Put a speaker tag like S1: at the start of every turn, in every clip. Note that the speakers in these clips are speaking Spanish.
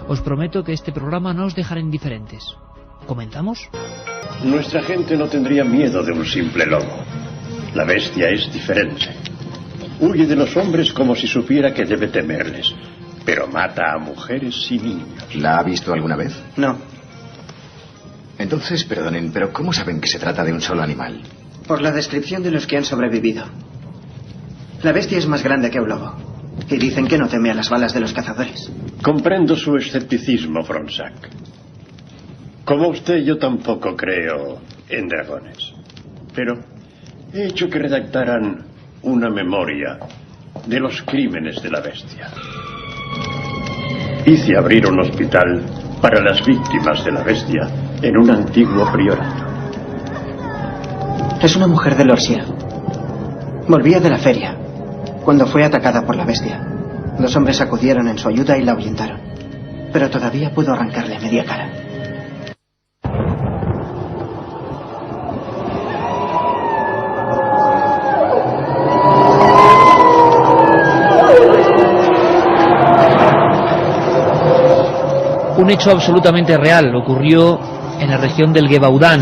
S1: Os prometo que este programa no os dejará indiferentes. ¿Comenzamos?
S2: Nuestra gente no tendría miedo de un simple lobo. La bestia es diferente. Huye de los hombres como si supiera que debe temerles, pero mata a mujeres y niños.
S3: ¿La ha visto alguna vez?
S4: No.
S3: Entonces, perdonen, pero ¿cómo saben que se trata de un solo animal?
S4: Por la descripción de los que han sobrevivido. La bestia es más grande que un lobo. Y dicen que no teme a las balas de los cazadores.
S2: Comprendo su escepticismo, Fronsac. Como usted, yo tampoco creo en dragones. Pero he hecho que redactaran una memoria de los crímenes de la bestia. Hice abrir un hospital para las víctimas de la bestia en un antiguo priorato.
S4: Es una mujer de Lorsia. Volvía de la feria cuando fue atacada por la bestia. Los hombres acudieron en su ayuda y la ahuyentaron. Pero todavía pudo arrancarle media cara.
S1: Un hecho absolutamente real ocurrió en la región del Gévaudan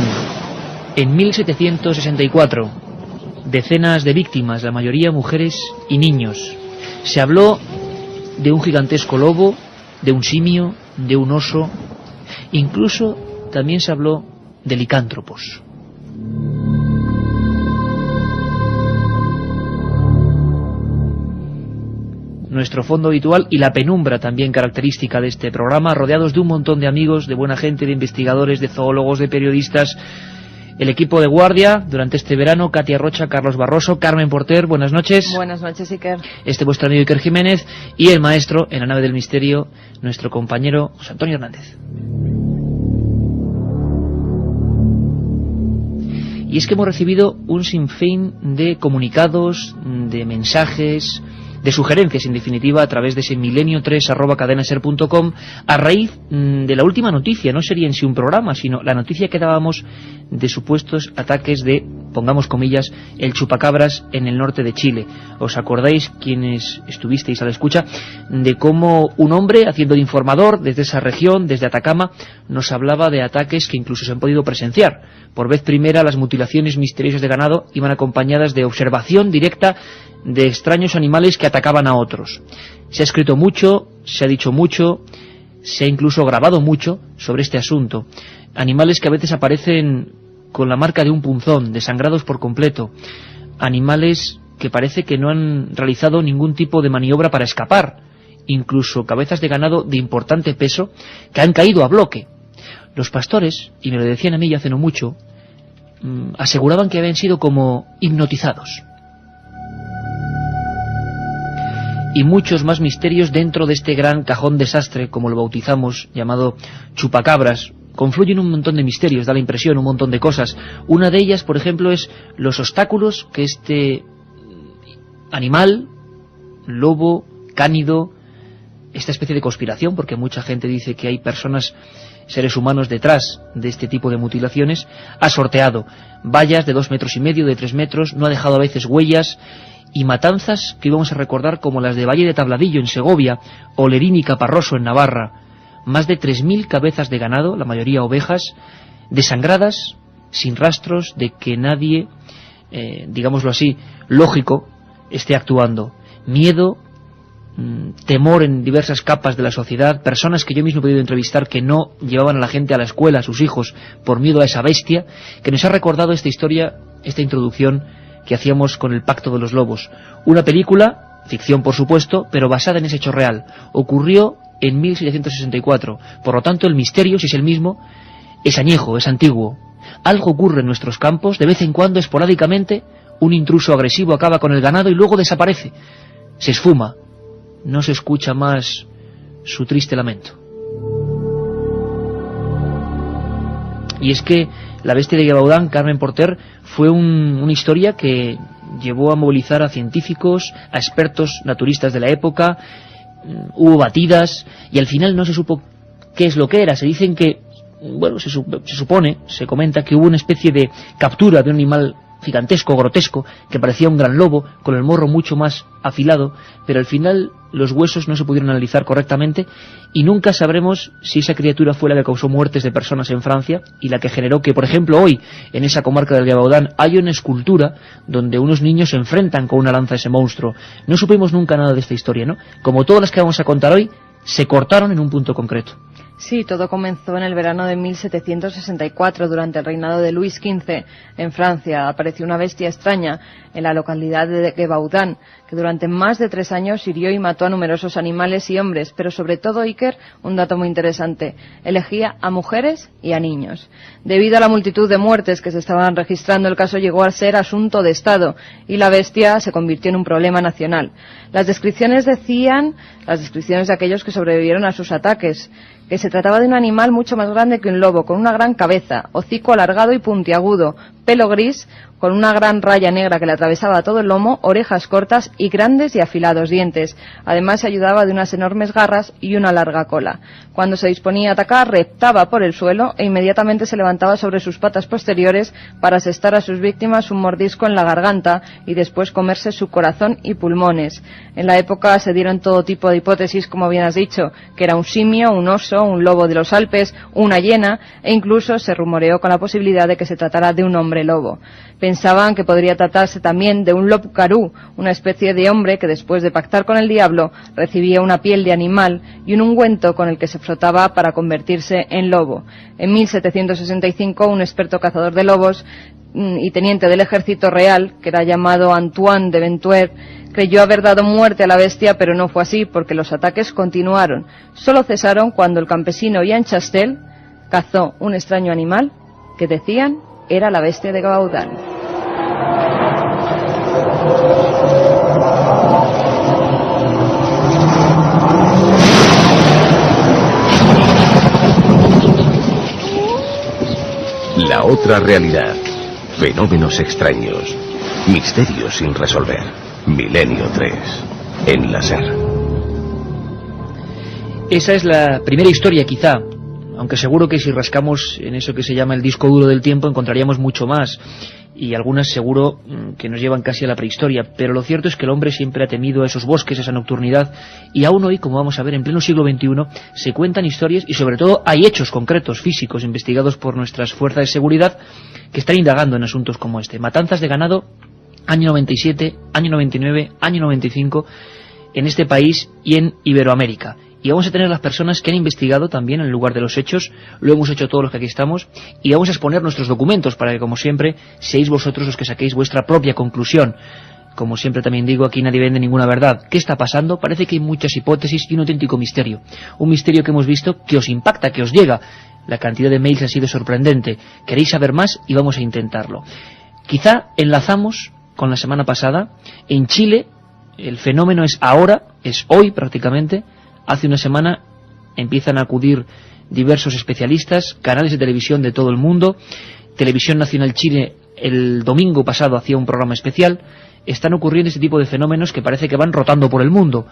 S1: en 1764. Decenas de víctimas, la mayoría mujeres y niños. Se habló de un gigantesco lobo, de un simio, de un oso. Incluso también se habló de licántropos. Nuestro fondo habitual y la penumbra también característica de este programa, rodeados de un montón de amigos, de buena gente, de investigadores, de zoólogos, de periodistas. El equipo de guardia durante este verano: Katia Rocha, Carlos Barroso, Carmen Porter, buenas noches.
S5: Buenas noches, Iker.
S1: Vuestro amigo Iker Jiménez, y el maestro en la nave del misterio, nuestro compañero José Antonio Hernández. Y es que hemos recibido un sinfín de comunicados, de mensajes, de sugerencias, en definitiva, a través de ese milenio3@cadenaser.com, a raíz de la última noticia. No sería en sí un programa, sino la noticia que dábamos de supuestos ataques de, pongamos comillas, el chupacabras en el norte de Chile. ¿Os acordáis, quienes estuvisteis a la escucha, de cómo un hombre, haciendo de informador desde esa región, desde Atacama, nos hablaba de ataques que incluso se han podido presenciar? Por vez primera, las mutilaciones misteriosas de ganado iban acompañadas de observación directa de extraños animales que atacaban a otros. Se ha escrito mucho, se ha dicho mucho, se ha incluso grabado mucho sobre este asunto. Animales que a veces aparecen con la marca de un punzón, desangrados por completo. Animales que parece que no han realizado ningún tipo de maniobra para escapar. Incluso cabezas de ganado de importante peso que han caído a bloque. Los pastores, y me lo decían a mí ya hace no mucho, aseguraban que habían sido como hipnotizados. Y muchos más misterios dentro de este gran cajón desastre, como lo bautizamos, llamado chupacabras. Confluyen un montón de misterios, da la impresión, un montón de cosas. Una de ellas, por ejemplo, es los obstáculos que este animal, lobo, cánido, esta especie de conspiración, porque mucha gente dice que hay personas, seres humanos detrás de este tipo de mutilaciones, ha sorteado. Vallas de 2,5 metros, de 3 metros, no ha dejado a veces huellas, y matanzas que íbamos a recordar como las de Valle de Tabladillo en Segovia o Lerín y Caparroso en Navarra. Más de 3.000 cabezas de ganado, la mayoría ovejas, desangradas, sin rastros de que nadie, digámoslo así, lógico, esté actuando. Miedo, temor en diversas capas de la sociedad, personas que yo mismo he podido entrevistar que no llevaban a la gente a la escuela, a sus hijos, por miedo a esa bestia, que nos ha recordado esta historia, esta introducción que hacíamos con El Pacto de los Lobos. Una película, ficción por supuesto, pero basada en ese hecho real. Ocurrió en 1764, por lo tanto el misterio, si es el mismo, es añejo, es antiguo. Algo ocurre en nuestros campos, de vez en cuando, esporádicamente, un intruso agresivo acaba con el ganado y luego desaparece. Se esfuma, no se escucha más su triste lamento. Y es que la bestia de Gévaudan, Carmen Porter, fue una historia que llevó a movilizar a científicos, a expertos naturistas de la época. Hubo batidas y al final no se supo qué es lo que era. Se dicen que, bueno, se supone, se comenta que hubo una especie de captura de un animal gigantesco, grotesco, que parecía un gran lobo, con el morro mucho más afilado, pero al final los huesos no se pudieron analizar correctamente y nunca sabremos si esa criatura fue la que causó muertes de personas en Francia y la que generó que, por ejemplo, hoy, en esa comarca del Gavaudan, hay una escultura donde unos niños se enfrentan con una lanza a ese monstruo. No supimos nunca nada de esta historia, ¿no? Como todas las que vamos a contar hoy, se cortaron en un punto concreto.
S5: Sí, todo comenzó en el verano de 1764, durante el reinado de Luis XV. En Francia apareció una bestia extraña en la localidad de Gevaudan, que durante más de 3 años hirió y mató a numerosos animales y hombres, pero sobre todo, Iker, un dato muy interesante, elegía a mujeres y a niños. Debido a la multitud de muertes que se estaban registrando, el caso llegó a ser asunto de Estado y la bestia se convirtió en un problema nacional. Las descripciones de aquellos que sobrevivieron a sus ataques, que se trataba de un animal mucho más grande que un lobo, con una gran cabeza, hocico alargado y puntiagudo, pelo gris, con una gran raya negra que le atravesaba todo el lomo, orejas cortas y grandes y afilados dientes. Además se ayudaba de unas enormes garras y una larga cola. Cuando se disponía a atacar, reptaba por el suelo e inmediatamente se levantaba sobre sus patas posteriores para asestar a sus víctimas un mordisco en la garganta y después comerse su corazón y pulmones. En la época se dieron todo tipo de hipótesis, como bien has dicho, que era un simio, un oso, un lobo de los Alpes, una hiena, e incluso se rumoreó con la posibilidad de que se tratara de un hombre lobo. Pensaban que podría tratarse también de un lobcarú, una especie de hombre que después de pactar con el diablo recibía una piel de animal y un ungüento con el que se frotaba para convertirse en lobo. En 1765 un experto cazador de lobos y teniente del ejército real, que era llamado Antoine de Ventuer, creyó haber dado muerte a la bestia, pero no fue así, porque los ataques continuaron. Solo cesaron cuando el campesino Jean Chastel cazó un extraño animal que decían era la bestia de Gavaudan.
S6: La otra realidad. Fenómenos extraños. Misterios sin resolver. Milenio 3. En la SER.
S1: Esa es la primera historia, quizá, aunque seguro que si rascamos en eso que se llama el disco duro del tiempo encontraríamos mucho más, y algunas seguro que nos llevan casi a la prehistoria, pero lo cierto es que el hombre siempre ha temido esos bosques, esa nocturnidad, y aún hoy, como vamos a ver, en pleno siglo XXI, se cuentan historias y sobre todo hay hechos concretos, físicos, investigados por nuestras fuerzas de seguridad, que están indagando en asuntos como este. Matanzas de ganado, año 97, año 99, año 95, en este país y en Iberoamérica. Y vamos a tener las personas que han investigado también en el lugar de los hechos, lo hemos hecho todos los que aquí estamos, y vamos a exponer nuestros documentos para que, como siempre, seáis vosotros los que saquéis vuestra propia conclusión. Como siempre también digo, aquí nadie vende ninguna verdad. ¿Qué está pasando? Parece que hay muchas hipótesis y un auténtico misterio. Un misterio que hemos visto que os impacta, que os llega. La cantidad de mails ha sido sorprendente. Queréis saber más y vamos a intentarlo. Quizá enlazamos con la semana pasada. En Chile, el fenómeno es ahora, es hoy prácticamente. Hace una semana empiezan a acudir diversos especialistas, canales de televisión de todo el mundo. Televisión Nacional Chile el domingo pasado hacía un programa especial. Están ocurriendo este tipo de fenómenos que parece que van rotando por el mundo.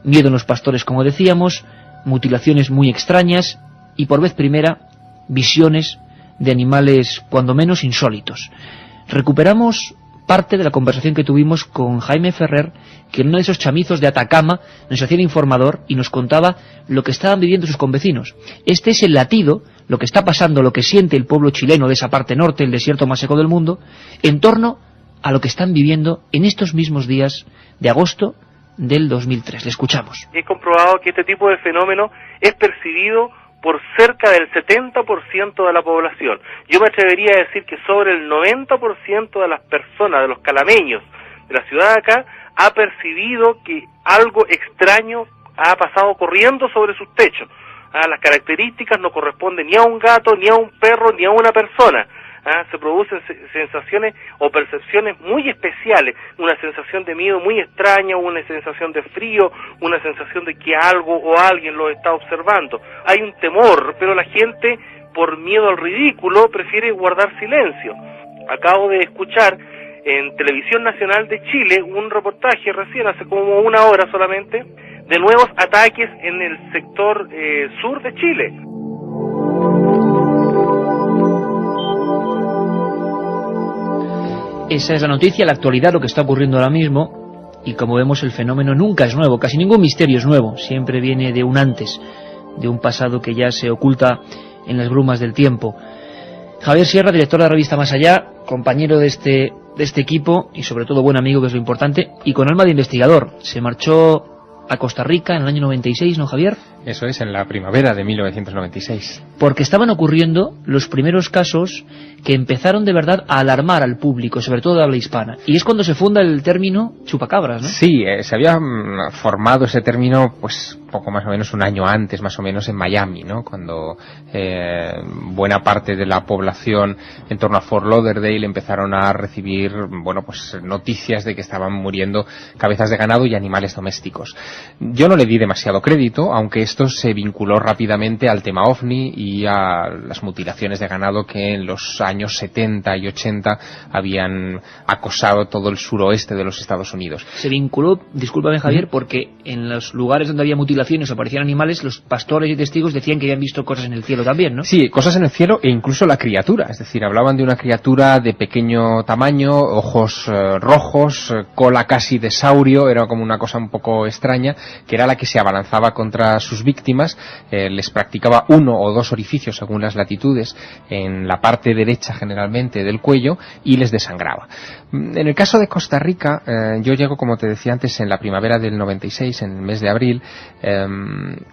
S1: Miedo en los pastores, como decíamos, mutilaciones muy extrañas y por vez primera visiones de animales cuando menos insólitos. Recuperamos parte de la conversación que tuvimos con Jaime Ferrer, que en uno de esos chamizos de Atacama nos hacía el informador y nos contaba lo que estaban viviendo sus convecinos. Este es el latido, lo que está pasando, lo que siente el pueblo chileno de esa parte norte, el desierto más seco del mundo, en torno a lo que están viviendo en estos mismos días de agosto del 2003. Le escuchamos.
S7: He comprobado que este tipo de fenómeno es percibido por cerca del 70% de la población. Yo me atrevería a decir que sobre el 90% de las personas, de los calameños de la ciudad de acá, ha percibido que algo extraño ha pasado corriendo sobre sus techos. Las características no corresponden ni a un gato, ni a un perro, ni a una persona. Se producen sensaciones o percepciones muy especiales, una sensación de miedo muy extraña, una sensación de frío, una sensación de que algo o alguien lo está observando. Hay un temor, pero la gente, por miedo al ridículo, prefiere guardar silencio. Acabo de escuchar en Televisión Nacional de Chile un reportaje recién, hace como una hora solamente, de nuevos ataques en el sector sur de Chile.
S1: Esa es la noticia, la actualidad, lo que está ocurriendo ahora mismo. Y como vemos, el fenómeno nunca es nuevo, casi ningún misterio es nuevo, siempre viene de un antes, de un pasado que ya se oculta en las brumas del tiempo. Javier Sierra, director de la revista Más Allá, compañero de este equipo y sobre todo buen amigo, que es lo importante, y con alma de investigador. Se marchó a Costa Rica en el año 96, ¿no, Javier?
S8: Eso es, en la primavera de 1996.
S1: Porque estaban ocurriendo los primeros casos que empezaron de verdad a alarmar al público, sobre todo de habla hispana. Y es cuando se funda el término chupacabras, ¿no?
S8: Sí, se había formado ese término, pues, poco más o menos un año antes, más o menos en Miami, ¿no? Cuando buena parte de la población en torno a Fort Lauderdale empezaron a recibir, bueno, pues noticias de que estaban muriendo cabezas de ganado y animales domésticos. Yo no le di demasiado crédito, aunque esto se vinculó rápidamente al tema OVNI y a las mutilaciones de ganado que en los años 70 y 80 habían acosado todo el suroeste de los Estados Unidos.
S1: Se vinculó, discúlpame Javier, porque en los lugares donde había mutilaciones o aparecían animales, los pastores y testigos decían que habían visto cosas en el cielo también, ¿no?
S8: Sí, cosas en el cielo e incluso la criatura, es decir, hablaban de una criatura de pequeño tamaño, ojos rojos, cola casi de saurio, era como una cosa un poco extraña, que era la que se abalanzaba contra sus víctimas, les practicaba 1 o 2 orificios según las latitudes en la parte derecha generalmente del cuello y les desangraba. En el caso de Costa Rica, yo llego, como te decía antes, en la primavera del 96, en el mes de abril,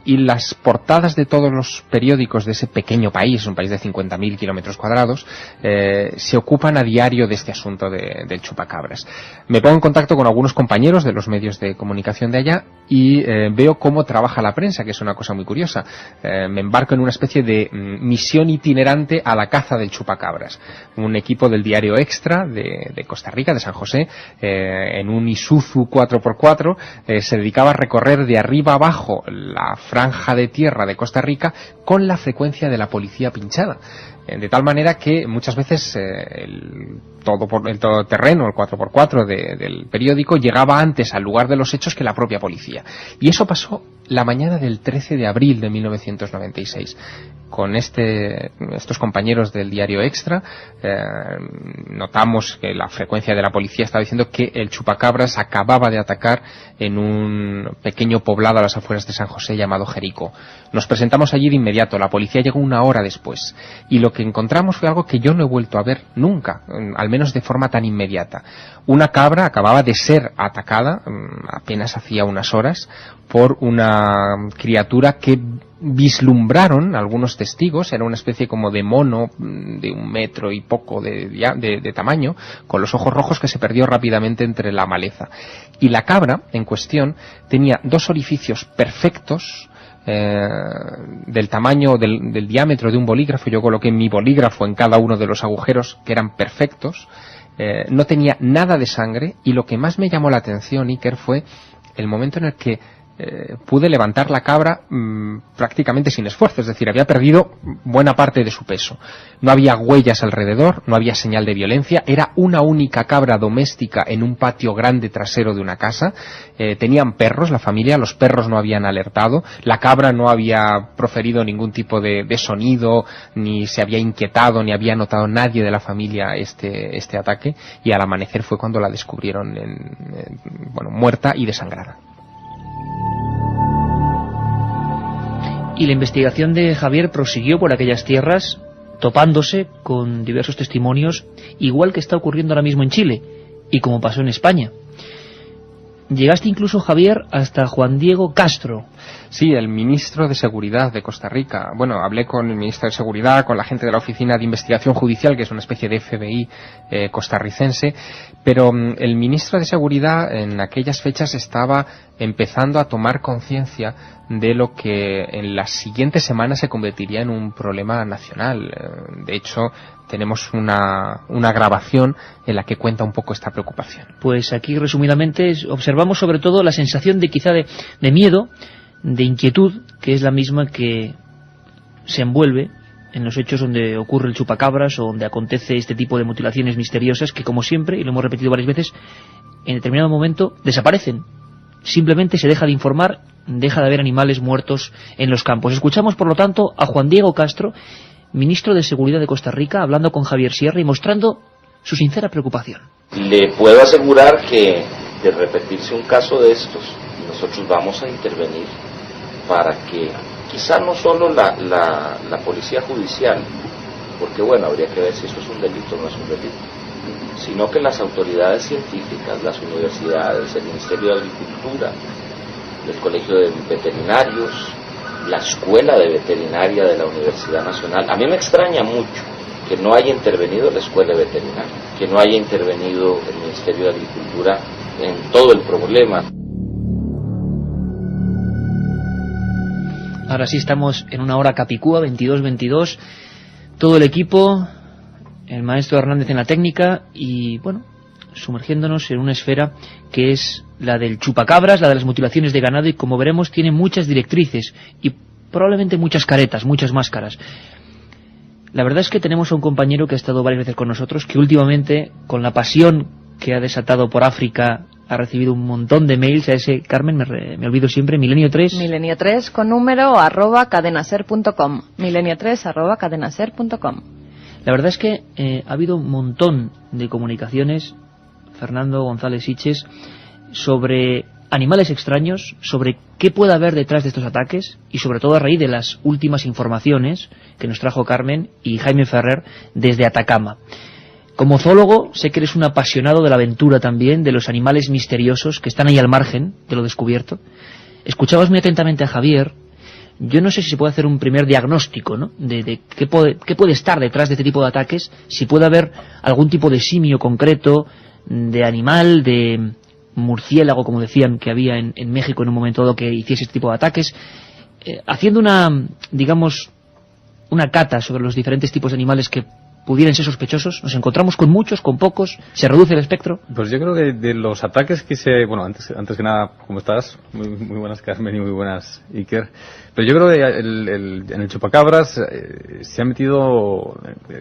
S8: y las portadas de todos los periódicos de ese pequeño país, un país de 50.000 kilómetros cuadrados, se ocupan a diario de este asunto del chupacabras. Me pongo en contacto con algunos compañeros de los medios de comunicación de allá y veo cómo trabaja la prensa, que es una cosa muy curiosa. Me embarco en una especie de misión itinerante a la caza del chupacabras. Un equipo del diario Extra de Costa Rica, de San José, en un Isuzu 4x4, se dedicaba a recorrer de arriba abajo la franja de tierra de Costa Rica con la frecuencia de la policía pinchada. De tal manera que muchas veces el todoterreno, el 4x4 del periódico, llegaba antes al lugar de los hechos que la propia policía. Y eso pasó la mañana del 13 de abril de 1996. Con estos compañeros del diario Extra, notamos que la frecuencia de la policía estaba diciendo que el chupacabras acababa de atacar en un pequeño poblado a las afueras de San José llamado Jericó. Nos presentamos allí de inmediato, la policía llegó 1 hora después, y lo que encontramos fue algo que yo no he vuelto a ver nunca, al menos de forma tan inmediata. Una cabra acababa de ser atacada, apenas hacía unas horas, por una criatura que vislumbraron algunos testigos. Era una especie como de mono de 1 metro y poco de tamaño, con los ojos rojos, que se perdió rápidamente entre la maleza. Y la cabra en cuestión tenía 2 orificios perfectos, del tamaño, del diámetro de un bolígrafo. Yo coloqué mi bolígrafo en cada uno de los agujeros, que eran perfectos. No tenía nada de sangre, y lo que más me llamó la atención, Iker, fue el momento en el que pude levantar la cabra prácticamente sin esfuerzo, es decir, había perdido buena parte de su peso. No había huellas alrededor, no había señal de violencia, era una única cabra doméstica en un patio grande trasero de una casa. Tenían perros, la familia, los perros no habían alertado, la cabra no había proferido ningún tipo de sonido, ni se había inquietado, ni había notado nadie de la familia este ataque, y al amanecer fue cuando la descubrieron muerta y desangrada.
S1: Y la investigación de Javier prosiguió por aquellas tierras, topándose con diversos testimonios, igual que está ocurriendo ahora mismo en Chile, y como pasó en España. Llegaste incluso, Javier, hasta Juan Diego Castro.
S8: Sí, el ministro de Seguridad de Costa Rica. Bueno, hablé con el ministro de Seguridad, con la gente de la Oficina de Investigación Judicial, que es una especie de FBI costarricense, pero el ministro de Seguridad en aquellas fechas estaba empezando a tomar conciencia de lo que en las siguientes semanas se convertiría en un problema nacional. De hecho, tenemos una grabación en la que cuenta un poco esta preocupación.
S1: Pues aquí, resumidamente, observamos sobre todo la sensación de quizá de miedo, de inquietud, que es la misma que se envuelve en los hechos donde ocurre el chupacabras o donde acontece este tipo de mutilaciones misteriosas que, como siempre, y lo hemos repetido varias veces, en determinado momento desaparecen. Simplemente se deja de informar, deja de haber animales muertos en los campos. Escuchamos, por lo tanto, a Juan Diego Castro, ministro de Seguridad de Costa Rica, hablando con Javier Sierra y mostrando su sincera preocupación.
S9: Le puedo asegurar que de repetirse un caso de estos, nosotros vamos a intervenir para que quizá no solo la policía judicial, porque bueno, habría que ver si eso es un delito o no es un delito, sino que las autoridades científicas, las universidades, el Ministerio de Agricultura, el Colegio de Veterinarios, la Escuela de Veterinaria de la Universidad Nacional. A mí me extraña mucho que no haya intervenido la Escuela Veterinaria, que no haya intervenido el Ministerio de Agricultura en todo el problema.
S1: Ahora sí estamos en una hora capicúa, 22:22, todo el equipo, el maestro Hernández en la técnica y, bueno, sumergiéndonos en una esfera que es la del chupacabras, la de las mutilaciones de ganado y, como veremos, tiene muchas directrices y probablemente muchas caretas, muchas máscaras. La verdad es que tenemos a un compañero que ha estado varias veces con nosotros, que últimamente, con la pasión que ha desatado por África, ha recibido un montón de mails a ese, Carmen, me olvido siempre, Milenio3.
S5: Milenio3 con número @cadenaser.com. Milenio3 @cadenaser.com.
S1: La verdad es que ha habido un montón de comunicaciones, Fernando González Siches, sobre animales extraños, sobre qué puede haber detrás de estos ataques y sobre todo a raíz de las últimas informaciones que nos trajo Carmen y Jaime Ferrer desde Atacama. Como zoólogo, sé que eres un apasionado de la aventura también, de los animales misteriosos que están ahí al margen de lo descubierto. Escuchabas muy atentamente a Javier. Yo no sé si se puede hacer un primer diagnóstico, ¿no?, de qué puede estar detrás de este tipo de ataques, si puede haber algún tipo de simio concreto, de animal, de murciélago, como decían que había en México en un momento dado que hiciese este tipo de ataques, haciendo una cata sobre los diferentes tipos de animales que pudieran ser sospechosos. Nos encontramos con muchos, con pocos, se reduce el espectro.
S10: Pues yo creo que de los ataques que bueno, antes que nada, ¿cómo estás? Muy buenas, Carmen, y muy buenas, Iker. Pero yo creo que en el chupacabras se ha metido,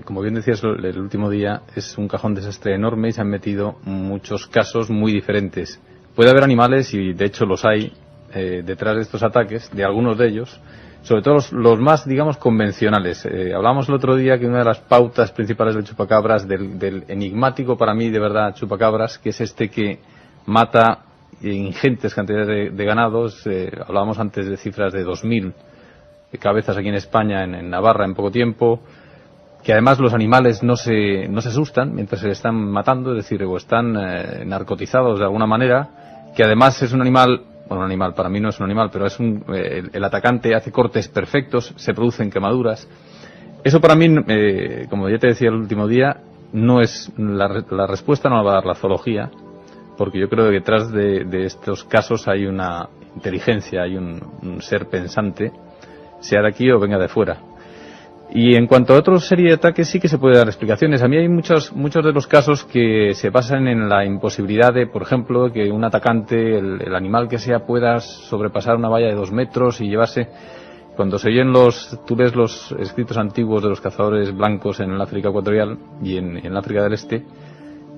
S10: como bien decías el último día, es un cajón desastre enorme y se han metido muchos casos muy diferentes. Puede haber animales, y de hecho los hay, detrás de estos ataques, de algunos de ellos, sobre todo los más, digamos, convencionales. Hablábamos el otro día que una de las pautas principales del chupacabras, del enigmático para mí de verdad chupacabras, que es este que mata ingentes cantidades de ganados. Hablábamos antes de cifras de 2.000 cabezas aquí en España, en Navarra, en poco tiempo, que además los animales no se asustan mientras se están matando, es decir, o están narcotizados de alguna manera, que además es un animal. Bueno, un animal, para mí no es un animal, pero es el atacante hace cortes perfectos, se producen quemaduras. Eso para mí, como ya te decía el último día, no es la respuesta, no la va a dar la zoología, porque yo creo que detrás de estos casos hay una inteligencia, hay un ser pensante, sea de aquí o venga de fuera. Y en cuanto a otra serie de ataques sí que se puede dar explicaciones. A mí hay muchos de los casos que se basan en la imposibilidad de, por ejemplo, que un atacante, el animal que sea, pueda sobrepasar una valla de 2 metros y llevarse. Cuando se oyen tú ves los escritos antiguos de los cazadores blancos en el África ecuatorial y en el África del Este,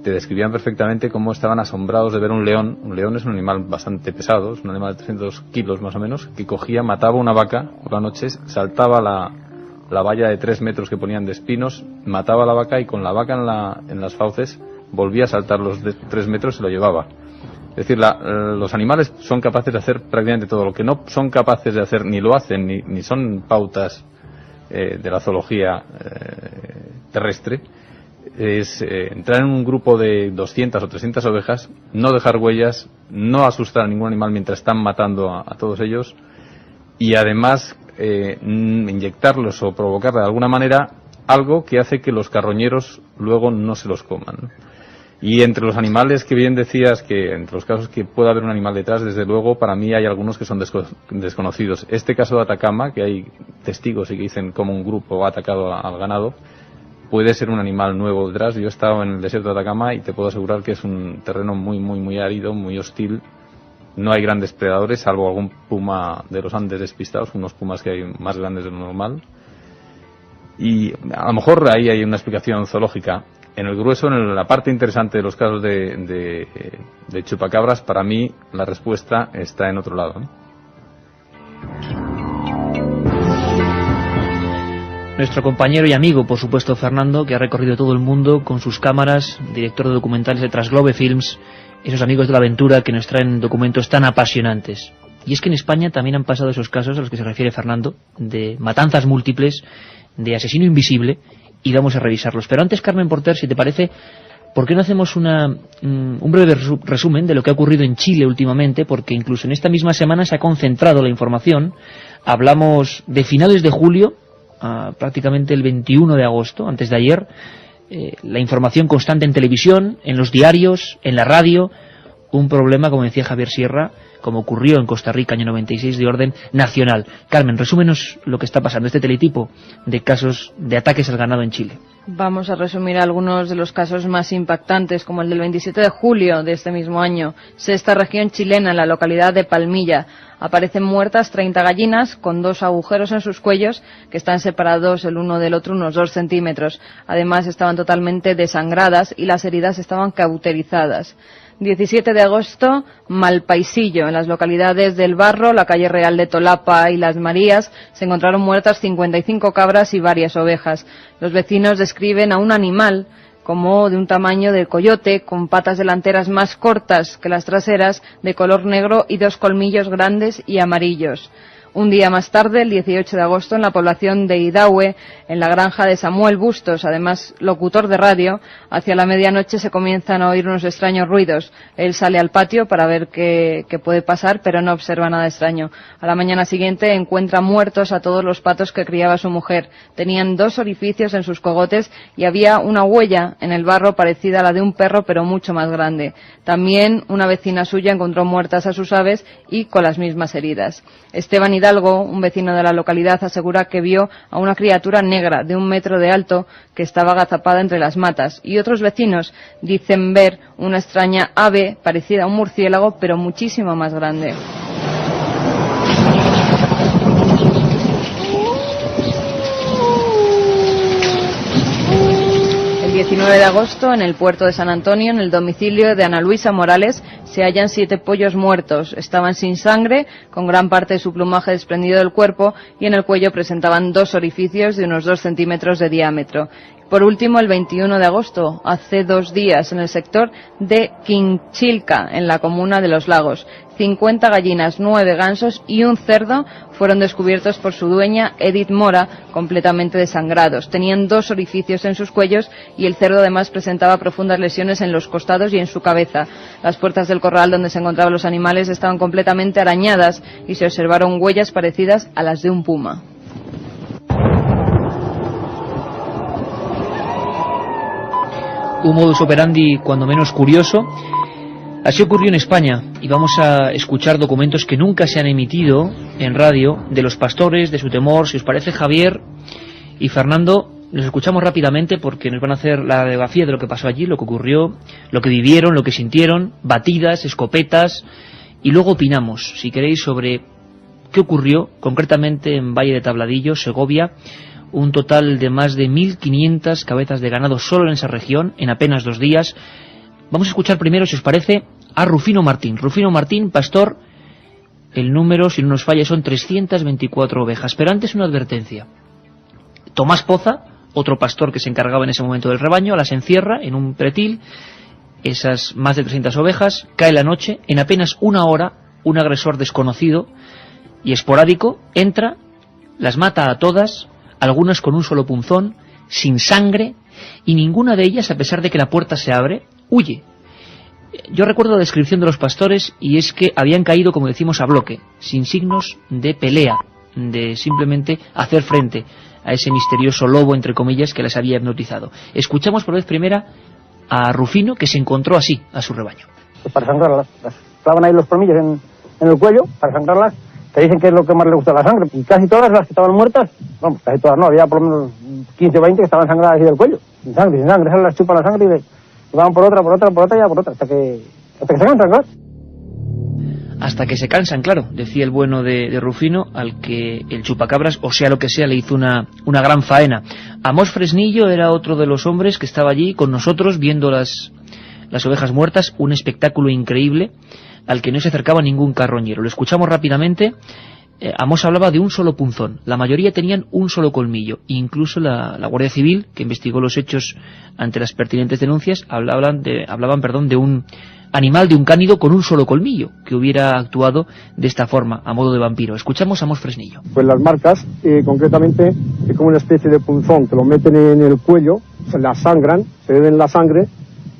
S10: te describían perfectamente cómo estaban asombrados de ver un león. Un león es un animal bastante pesado, es un animal de 300 kilos más o menos, que cogía, mataba una vaca por la noche, saltaba la valla de 3 metros que ponían de espinos, mataba a la vaca y con la vaca en las fauces volvía a saltar los de 3 metros y se lo llevaba. Es decir, los animales son capaces de hacer prácticamente todo. Lo que no son capaces de hacer, ni lo hacen, ni son pautas de la zoología terrestre, es entrar en un grupo de 200 o 300 ovejas, no dejar huellas, no asustar a ningún animal mientras están matando a todos ellos, y además inyectarlos o provocar de alguna manera algo que hace que los carroñeros luego no se los coman. Y entre los animales que bien decías, que entre los casos que pueda haber un animal detrás, desde luego para mí hay algunos que son desconocidos. Este caso de Atacama, que hay testigos y que dicen cómo un grupo ha atacado al ganado, puede ser un animal nuevo detrás. Yo he estado en el desierto de Atacama y te puedo asegurar que es un terreno muy, muy, muy árido, muy hostil. No hay grandes predadores, salvo algún puma de los Andes despistados, unos pumas que hay más grandes de lo normal. Y a lo mejor ahí hay una explicación zoológica. En el grueso, en la parte interesante de los casos de chupacabras, para mí la respuesta está en otro lado, ¿no?
S1: Nuestro compañero y amigo, por supuesto, Fernando, que ha recorrido todo el mundo con sus cámaras, director de documentales de Transglobe Films, esos amigos de la aventura que nos traen documentos tan apasionantes. Y es que en España también han pasado esos casos a los que se refiere Fernando, de matanzas múltiples, de asesino invisible, y vamos a revisarlos. Pero antes, Carmen Porter, si te parece, ¿por qué no hacemos un breve resumen de lo que ha ocurrido en Chile últimamente? Porque incluso en esta misma semana se ha concentrado la información. Hablamos de finales de julio, prácticamente el 21 de agosto, antes de ayer, la información constante en televisión, en los diarios, en la radio, un problema, como decía Javier Sierra, como ocurrió en Costa Rica, año 96, de orden nacional. Carmen, resúmenos lo que está pasando, este teletipo de casos de ataques al ganado en Chile.
S5: Vamos a resumir algunos de los casos más impactantes, como el del 27 de julio de este mismo año. Sexta región chilena, en la localidad de Palmilla. Aparecen muertas 30 gallinas con 2 agujeros en sus cuellos que están separados el uno del otro unos 2 centímetros. Además estaban totalmente desangradas y las heridas estaban cauterizadas. 17 de agosto, Malpaisillo, en las localidades del Barro, la calle Real de Tolapa y Las Marías, se encontraron muertas 55 cabras y varias ovejas. Los vecinos describen a un animal como de un tamaño de coyote, con patas delanteras más cortas que las traseras, de color negro y 2 colmillos grandes y amarillos. Un día más tarde, el 18 de agosto, en la población de Idahue, en la granja de Samuel Bustos, además locutor de radio, hacia la medianoche se comienzan a oír unos extraños ruidos. Él sale al patio para ver qué puede pasar, pero no observa nada extraño. A la mañana siguiente encuentra muertos a todos los patos que criaba su mujer. Tenían 2 orificios en sus cogotes y había una huella en el barro parecida a la de un perro, pero mucho más grande. También una vecina suya encontró muertas a sus aves y con las mismas heridas. Esteban Hidalgo, un vecino de la localidad, asegura que vio a una criatura negra de 1 metro de alto que estaba agazapada entre las matas, y otros vecinos dicen ver una extraña ave parecida a un murciélago pero muchísimo más grande. El 19 de agosto, en el puerto de San Antonio, en el domicilio de Ana Luisa Morales, se hallan 7 pollos muertos. Estaban sin sangre, con gran parte de su plumaje desprendido del cuerpo, y en el cuello presentaban 2 orificios de unos 2 centímetros de diámetro. Por último, el 21 de agosto, hace 2 días, en el sector de Quinchilca, en la comuna de Los Lagos, 50 gallinas, 9 gansos y un cerdo fueron descubiertos por su dueña, Edith Mora, completamente desangrados. Tenían 2 orificios en sus cuellos y el cerdo además presentaba profundas lesiones en los costados y en su cabeza. Las puertas del corral donde se encontraban los animales estaban completamente arañadas y se observaron huellas parecidas a las de un puma.
S1: Un modus operandi cuando menos curioso. Así ocurrió en España, y vamos a escuchar documentos que nunca se han emitido en radio de los pastores, de su temor. Si os parece, Javier y Fernando, los escuchamos rápidamente porque nos van a hacer la radiografía de lo que pasó allí, lo que ocurrió, lo que vivieron, lo que sintieron, batidas, escopetas, y luego opinamos, si queréis, sobre qué ocurrió concretamente en Valle de Tabladillo, Segovia. Un total de más de 1.500 cabezas de ganado solo en esa región, en apenas 2 días. Vamos a escuchar primero, si os parece, a Rufino Martín. Rufino Martín, pastor, el número, si no nos falla, son 324 ovejas. Pero antes una advertencia. Tomás Poza, otro pastor que se encargaba en ese momento del rebaño, las encierra en un pretil, esas más de 300 ovejas, cae la noche, en apenas 1 hora, un agresor desconocido y esporádico entra, las mata a todas, algunas con un solo punzón, sin sangre, y ninguna de ellas, a pesar de que la puerta se abre, huye. Yo recuerdo la descripción de los pastores, y es que habían caído, como decimos, a bloque, sin signos de pelea, de simplemente hacer frente a ese misterioso lobo, entre comillas, que les había hipnotizado. Escuchamos por vez primera a Rufino, que se encontró así a su rebaño.
S11: Para sangrarlas, las clavan ahí los colmillos en el cuello, para sangrarlas. Te dicen que es lo que más le gusta la sangre, y casi todas las que estaban muertas, vamos, casi todas no, había por lo menos 15 o 20 que estaban sangradas así del cuello, sin sangre, esas las chupan la sangre y van por otra, hasta que se cansan, claro.
S1: Hasta que se cansan, claro, decía el bueno de Rufino, al que el chupacabras, o sea lo que sea, le hizo una gran faena. Amós Fresnillo era otro de los hombres que estaba allí con nosotros viendo las ovejas muertas, un espectáculo increíble, al que no se acercaba ningún carroñero. Lo escuchamos rápidamente Amos hablaba de un solo punzón. La mayoría tenían un solo colmillo. Incluso la Guardia Civil, que investigó los hechos ante las pertinentes denuncias, hablaban de un animal, de un cánido con un solo colmillo, que hubiera actuado de esta forma, a modo de vampiro. Escuchamos a Amos Fresnillo.
S11: Pues las marcas, concretamente, es como una especie de punzón que lo meten en el cuello, se la sangran, se beben la sangre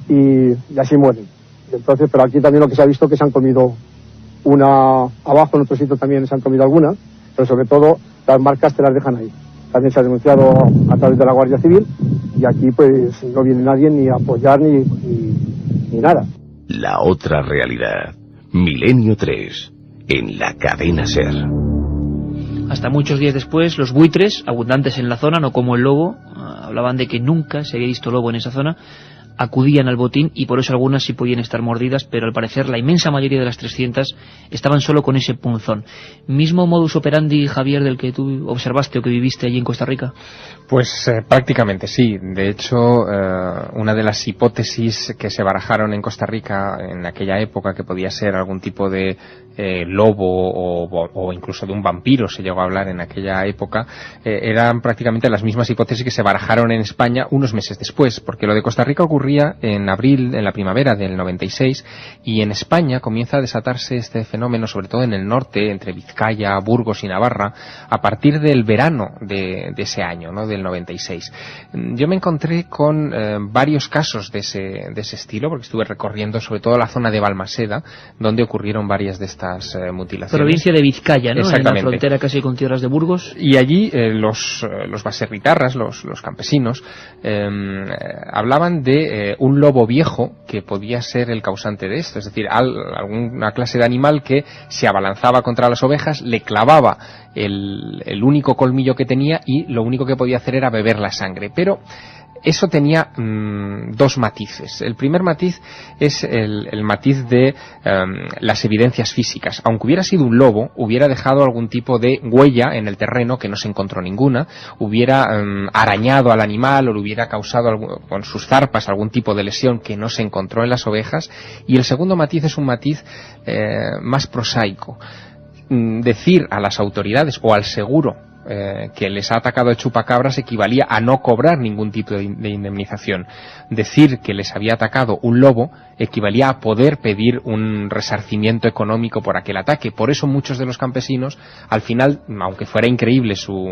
S11: y así mueren. Entonces, pero aquí también lo que se ha visto que se han comido una abajo, en otro sitio también se han comido algunas, pero sobre todo las marcas te las dejan ahí. También se ha denunciado a través de la Guardia Civil y aquí pues no viene nadie ni a apoyar ni nada.
S6: La otra realidad. Milenio 3. En la cadena SER.
S1: Hasta muchos días después, los buitres, abundantes en la zona, no como el lobo, hablaban de que nunca se había visto lobo en esa zona, acudían al botín y por eso algunas sí podían estar mordidas, pero al parecer la inmensa mayoría de las 300 estaban solo con ese punzón. ¿Mismo modus operandi, Javier, del que tú observaste o que viviste allí en Costa Rica?
S8: Pues prácticamente sí. De hecho, una de las hipótesis que se barajaron en Costa Rica en aquella época, que podía ser algún tipo de lobo o incluso de un vampiro, se llegó a hablar en aquella época, eran prácticamente las mismas hipótesis que se barajaron en España unos meses después, porque lo de Costa Rica ocurría en abril, en la primavera del 96, y en España comienza a desatarse este fenómeno, sobre todo en el norte, entre Vizcaya, Burgos y Navarra, a partir del verano de ese año, ¿no?, del 96. Yo me encontré con varios casos de ese estilo, porque estuve recorriendo sobre todo la zona de Balmaseda, donde ocurrieron varias de estas mutilaciones.
S1: Provincia de Vizcaya, ¿no?, en la frontera casi con tierras de Burgos.
S8: Y allí los baserritarras, los campesinos, hablaban de un lobo viejo que podía ser el causante de esto, es decir, alguna clase de animal que se abalanzaba contra las ovejas, le clavaba el único colmillo que tenía y lo único que podía hacer era beber la sangre. Pero eso tenía dos matices. El primer matiz es el matiz de las evidencias físicas. Aunque hubiera sido un lobo, hubiera dejado algún tipo de huella en el terreno, que no se encontró ninguna, hubiera arañado al animal o le hubiera causado con sus zarpas algún tipo de lesión que no se encontró en las ovejas. Y el segundo matiz es un matiz más prosaico. Decir a las autoridades o al seguro que les ha atacado el chupacabras equivalía a no cobrar ningún tipo de indemnización. Decir que les había atacado un lobo equivalía a poder pedir un resarcimiento económico por aquel ataque. Por eso muchos de los campesinos, al final, aunque fuera increíble su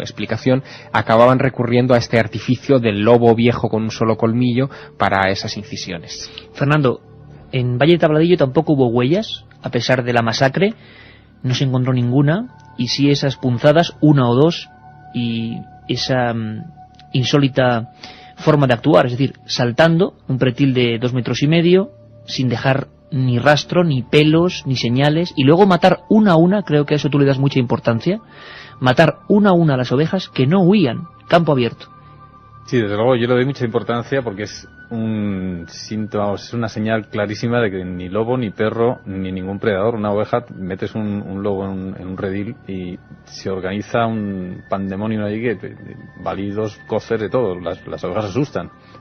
S8: explicación, acababan recurriendo a este artificio del lobo viejo con un solo colmillo para esas incisiones.
S1: Fernando, en Valle de Tabladillo tampoco hubo huellas, a pesar de la masacre, no se encontró ninguna, y sí esas punzadas, una o dos, y esa insólita forma de actuar, es decir, saltando un pretil de 2,5 metros, sin dejar ni rastro, ni pelos, ni señales, y luego matar una a una, creo que a eso tú le das mucha importancia, matar una a una a las ovejas que no huían, campo abierto.
S10: Sí, desde luego yo le doy mucha importancia porque es un síntoma, es una señal clarísima de que ni lobo, ni perro, ni ningún predador, una oveja, metes un lobo en un redil y se organiza un pandemonio allí que balidos, coces, de todo. Las ovejas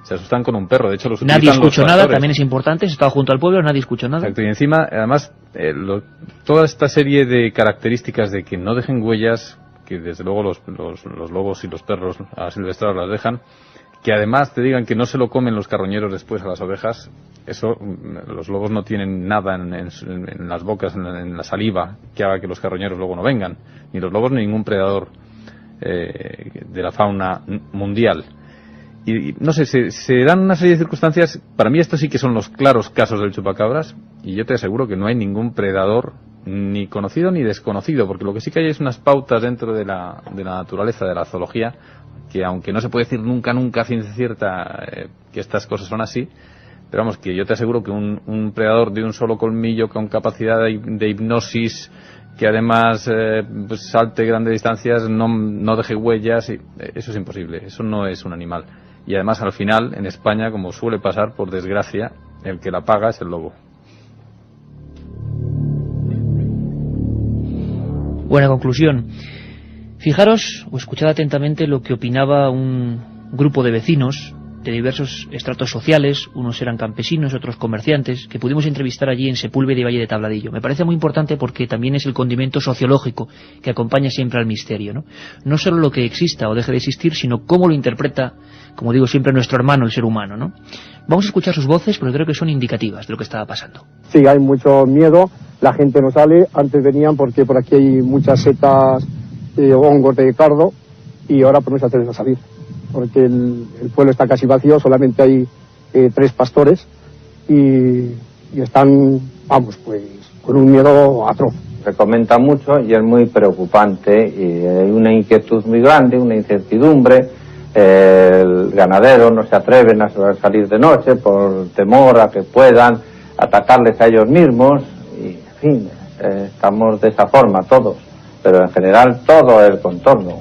S10: se asustan con un perro, de hecho los
S1: nadie escuchó nada, también es importante, se estaba junto al pueblo, nadie escuchó nada.
S10: Exacto, y encima, además, toda esta serie de características de que no dejen huellas, que desde luego los lobos y los perros asilvestrados las dejan, que además te digan que no se lo comen los carroñeros después a las ovejas, eso, los lobos no tienen nada en las bocas, en la saliva, que haga que los carroñeros luego no vengan, ni los lobos ni ningún predador de la fauna mundial. Y no sé, se dan una serie de circunstancias, para mí estos sí que son los claros casos del chupacabras, y yo te aseguro que no hay ningún predador ni conocido ni desconocido, porque lo que sí que hay es unas pautas dentro de la naturaleza, de la zoología, que aunque no se puede decir nunca a ciencia cierta que estas cosas son así, pero vamos, que yo te aseguro que un predador de un solo colmillo con capacidad de hipnosis, que además pues salte grandes distancias, no deje huellas, eso es imposible, eso no es un animal. Y además al final, en España, como suele pasar, por desgracia, el que la paga es el lobo.
S1: Buena conclusión. Fijaros o escuchad atentamente lo que opinaba un grupo de vecinos de diversos estratos sociales, unos eran campesinos, otros comerciantes, que pudimos entrevistar allí en Sepúlveda y Valle de Tabladillo. Me parece muy importante porque también es el condimento sociológico que acompaña siempre al misterio, ¿no? No solo lo que exista o deje de existir, sino cómo lo interpreta, como digo siempre, nuestro hermano, el ser humano, ¿no? Vamos a escuchar sus voces, pero creo que son indicativas de lo que estaba pasando.
S11: Sí, hay mucho miedo, la gente no sale, antes venían porque por aquí hay muchas setas, hongos de cardo, y ahora pues no se atreven a salir, porque el pueblo está casi vacío, solamente hay 3 pastores y están, vamos, pues con un miedo atroz.
S12: Se comenta mucho y es muy preocupante y hay una inquietud muy grande, una incertidumbre. El ganadero no se atreven a salir de noche por temor a que puedan atacarles a ellos mismos y, en fin, estamos de esa forma todos, pero en general todo el contorno.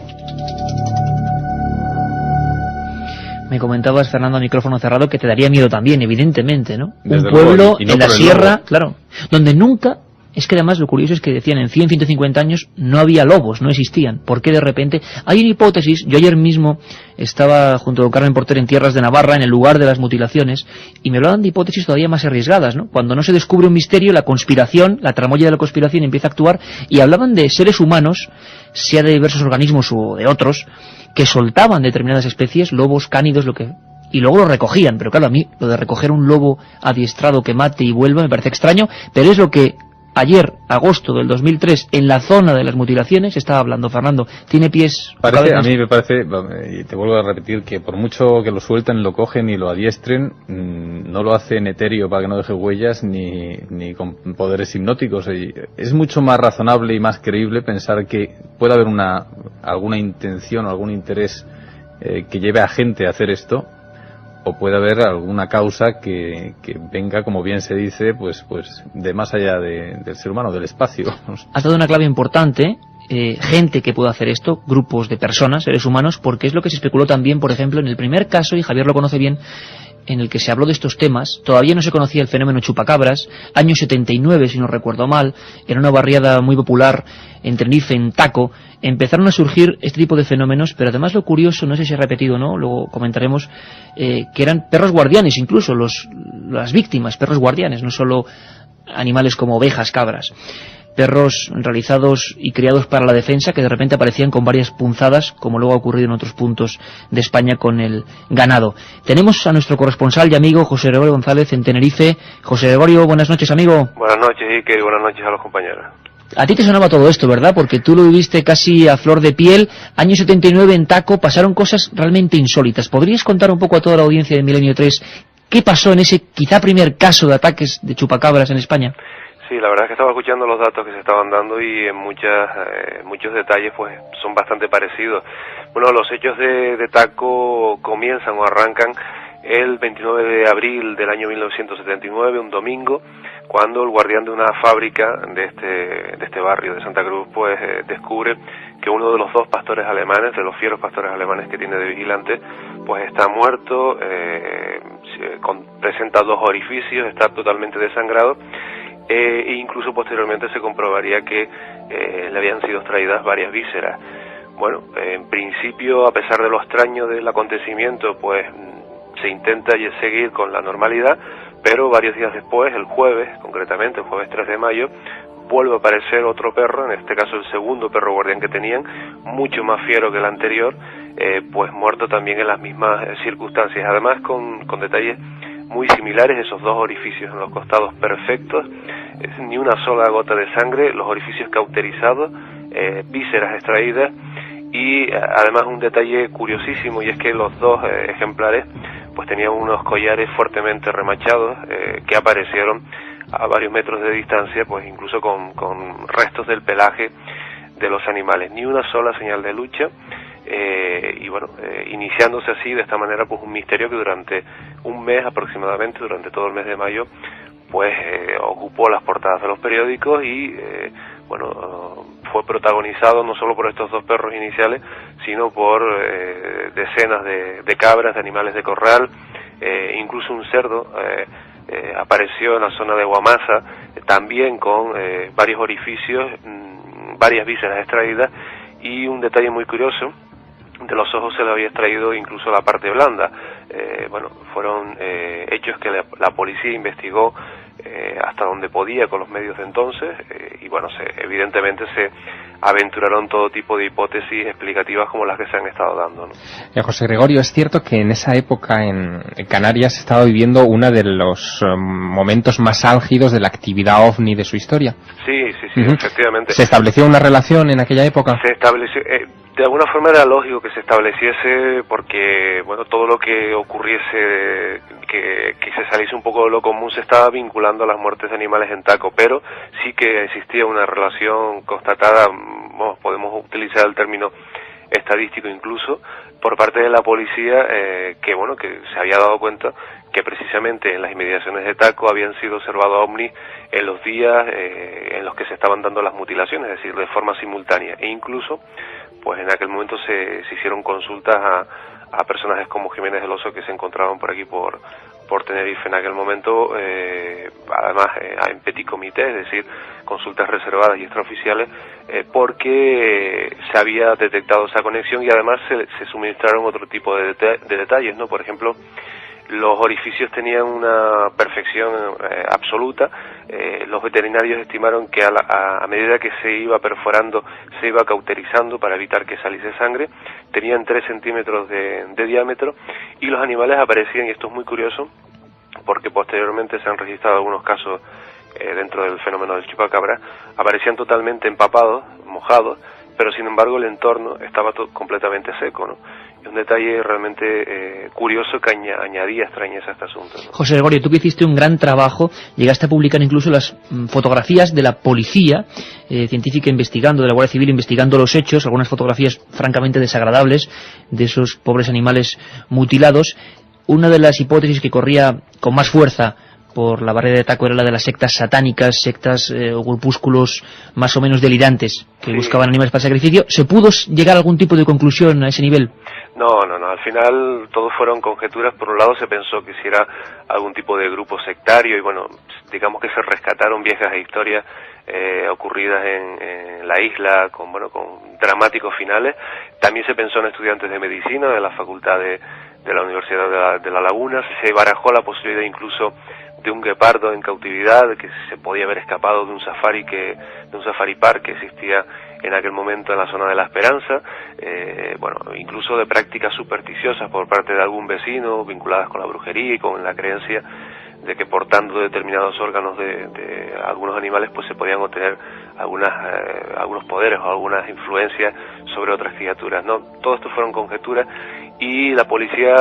S1: Me comentabas, Fernando, a micrófono cerrado, que te daría miedo también, evidentemente, ¿no?
S10: Desde
S1: un pueblo
S10: luego, y no
S1: en la
S10: por el
S1: sierra,
S10: lobo.
S1: claro, donde nunca... Es que además lo curioso es que decían en 100, 150 años no había lobos, no existían. ¿Por qué de repente? Hay una hipótesis. Yo ayer mismo estaba junto con Carmen Porter en tierras de Navarra, en el lugar de las mutilaciones, y me hablaban de hipótesis todavía más arriesgadas, ¿no? Cuando no se descubre un misterio, la conspiración, la tramoya de la conspiración empieza a actuar, y hablaban de seres humanos, sea de diversos organismos o de otros, que soltaban determinadas especies, lobos, cánidos, lo que... y luego lo recogían. Pero claro, a mí lo de recoger un lobo adiestrado que mate y vuelva me parece extraño, pero es lo que ayer, agosto del 2003, en la zona de las mutilaciones, estaba hablando. Fernando, ¿tiene pies?
S10: A mí me parece, y te vuelvo a repetir, que por mucho que lo suelten, lo cogen y lo adiestren, no lo hacen etéreo para que no deje huellas ni con poderes hipnóticos. Y es mucho más razonable y más creíble pensar que puede haber alguna intención o algún interés que lleve a gente a hacer esto, o puede haber alguna causa que venga, como bien se dice, pues de más allá del ser humano, del espacio.
S1: Has dado una clave importante, gente que pueda hacer esto, grupos de personas, seres humanos, porque es lo que se especuló también, por ejemplo, en el primer caso, y Javier lo conoce bien, en el que se habló de estos temas. Todavía no se conocía el fenómeno chupacabras, año 79, si no recuerdo mal, en una barriada muy popular en Tenerife, en Taco, empezaron a surgir este tipo de fenómenos, pero además lo curioso, no sé si ha repetido o no, luego comentaremos, que eran perros guardianes, incluso las víctimas, perros guardianes, no solo animales como ovejas, cabras. Perros realizados y criados para la defensa que de repente aparecían con varias punzadas, como luego ha ocurrido en otros puntos de España con el ganado. Tenemos a nuestro corresponsal y amigo José Gregorio González en Tenerife. José Gregorio, buenas noches, amigo.
S13: Buenas noches, Iker, y buenas noches a los compañeros.
S1: A ti te sonaba todo esto, ¿verdad? Porque tú lo viviste casi a flor de piel. Año 79 en Taco pasaron cosas realmente insólitas. ¿Podrías contar un poco a toda la audiencia de Milenio 3 qué pasó en ese quizá primer caso de ataques de chupacabras en España?
S13: Sí, la verdad es que estaba escuchando los datos que se estaban dando y en muchos detalles pues son bastante parecidos. Bueno, los hechos de Taco comienzan o arrancan el 29 de abril del año 1979, un domingo, cuando el guardián de una fábrica de este barrio de Santa Cruz pues descubre que uno de los 2 pastores alemanes, de los fieros pastores alemanes que tiene de vigilante, pues está muerto, presenta 2 orificios, está totalmente desangrado. E incluso posteriormente se comprobaría que le habían sido extraídas varias vísceras. Bueno, en principio, a pesar de lo extraño del acontecimiento, pues se intenta seguir con la normalidad, pero varios días después, el jueves, concretamente el jueves 3 de mayo, vuelve a aparecer otro perro, en este caso el segundo perro guardián que tenían, mucho más fiero que el anterior, pues muerto también en las mismas circunstancias, además con detalles muy similares, esos 2 orificios en los costados perfectos, ni una sola gota de sangre, los orificios cauterizados, vísceras extraídas y además un detalle curiosísimo, y es que los 2 ejemplares pues tenían unos collares fuertemente remachados que aparecieron a varios metros de distancia, pues incluso con restos del pelaje de los animales, ni una sola señal de lucha. Y bueno, iniciándose así de esta manera pues un misterio que durante un mes aproximadamente, durante todo el mes de mayo, pues ocupó las portadas de los periódicos y bueno, fue protagonizado no solo por estos 2 perros iniciales, sino por decenas de cabras, de animales de corral, incluso un cerdo apareció en la zona de Guamasa, también con varios orificios, varias vísceras extraídas. Y un detalle muy curioso de los ojos se le había extraído incluso la parte blanda. Bueno, fueron hechos que la policía investigó hasta donde podía con los medios de entonces, y bueno, evidentemente se aventuraron todo tipo de hipótesis explicativas como las que se han estado dando, ¿no?
S8: José Gregorio, es cierto que en esa época en Canarias se estaba viviendo uno de los momentos más álgidos de la actividad OVNI de su historia.
S13: Sí, efectivamente.
S8: ¿Se estableció una relación en aquella época?
S13: Se estableció, de alguna forma era lógico que se estableciese, porque bueno, todo lo que ocurriese que se saliese un poco de lo común se estaba vinculando a las muertes de animales en Taco, pero sí que existía una relación constatada, podemos utilizar el término estadístico incluso, por parte de la policía, que bueno, que se había dado cuenta que precisamente en las inmediaciones de Taco habían sido observados ovnis en los días en los que se estaban dando las mutilaciones, es decir, de forma simultánea, e incluso pues en aquel momento se hicieron consultas a personajes como Jiménez del Oso, que se encontraban por aquí por Tenerife en aquel momento, además en petit comité, es decir, consultas reservadas y extraoficiales, porque se había detectado esa conexión, y además se suministraron otro tipo de detalles, ¿no? Por ejemplo, los orificios tenían una perfección absoluta. Los veterinarios estimaron que a medida que se iba perforando, se iba cauterizando para evitar que saliese sangre. Tenían 3 centímetros de diámetro, y los animales aparecían, y esto es muy curioso, porque posteriormente se han registrado algunos casos dentro del fenómeno del chupacabra, aparecían totalmente empapados, mojados, pero sin embargo el entorno estaba completamente seco, ¿no? Es un detalle realmente curioso que añadía extrañeza a este asunto, ¿no?
S1: José Gregorio, tú que hiciste un gran trabajo, llegaste a publicar incluso las fotografías de la policía científica investigando, de la Guardia Civil investigando los hechos, algunas fotografías francamente desagradables de esos pobres animales mutilados. Una de las hipótesis que corría con más fuerza por la barrera de Taco era la de las sectas satánicas, sectas o grupúsculos más o menos delirantes que buscaban animales para sacrificio. ¿Se pudo llegar a algún tipo de conclusión a ese nivel?
S13: No, al final todo fueron conjeturas. Por un lado se pensó que si era algún tipo de grupo sectario, y bueno, digamos que se rescataron viejas historias ocurridas en la isla con dramáticos finales. También se pensó en estudiantes de medicina de la facultad de la Universidad de La Laguna. Se barajó la posibilidad incluso de un guepardo en cautividad que se podía haber escapado de un safari park que existía en aquel momento en la zona de La Esperanza, incluso de prácticas supersticiosas por parte de algún vecino vinculadas con la brujería y con la creencia de que portando determinados órganos de algunos animales pues se podían obtener algunos poderes o algunas influencias sobre otras criaturas, ¿no? Todo esto fueron conjeturas, y la policía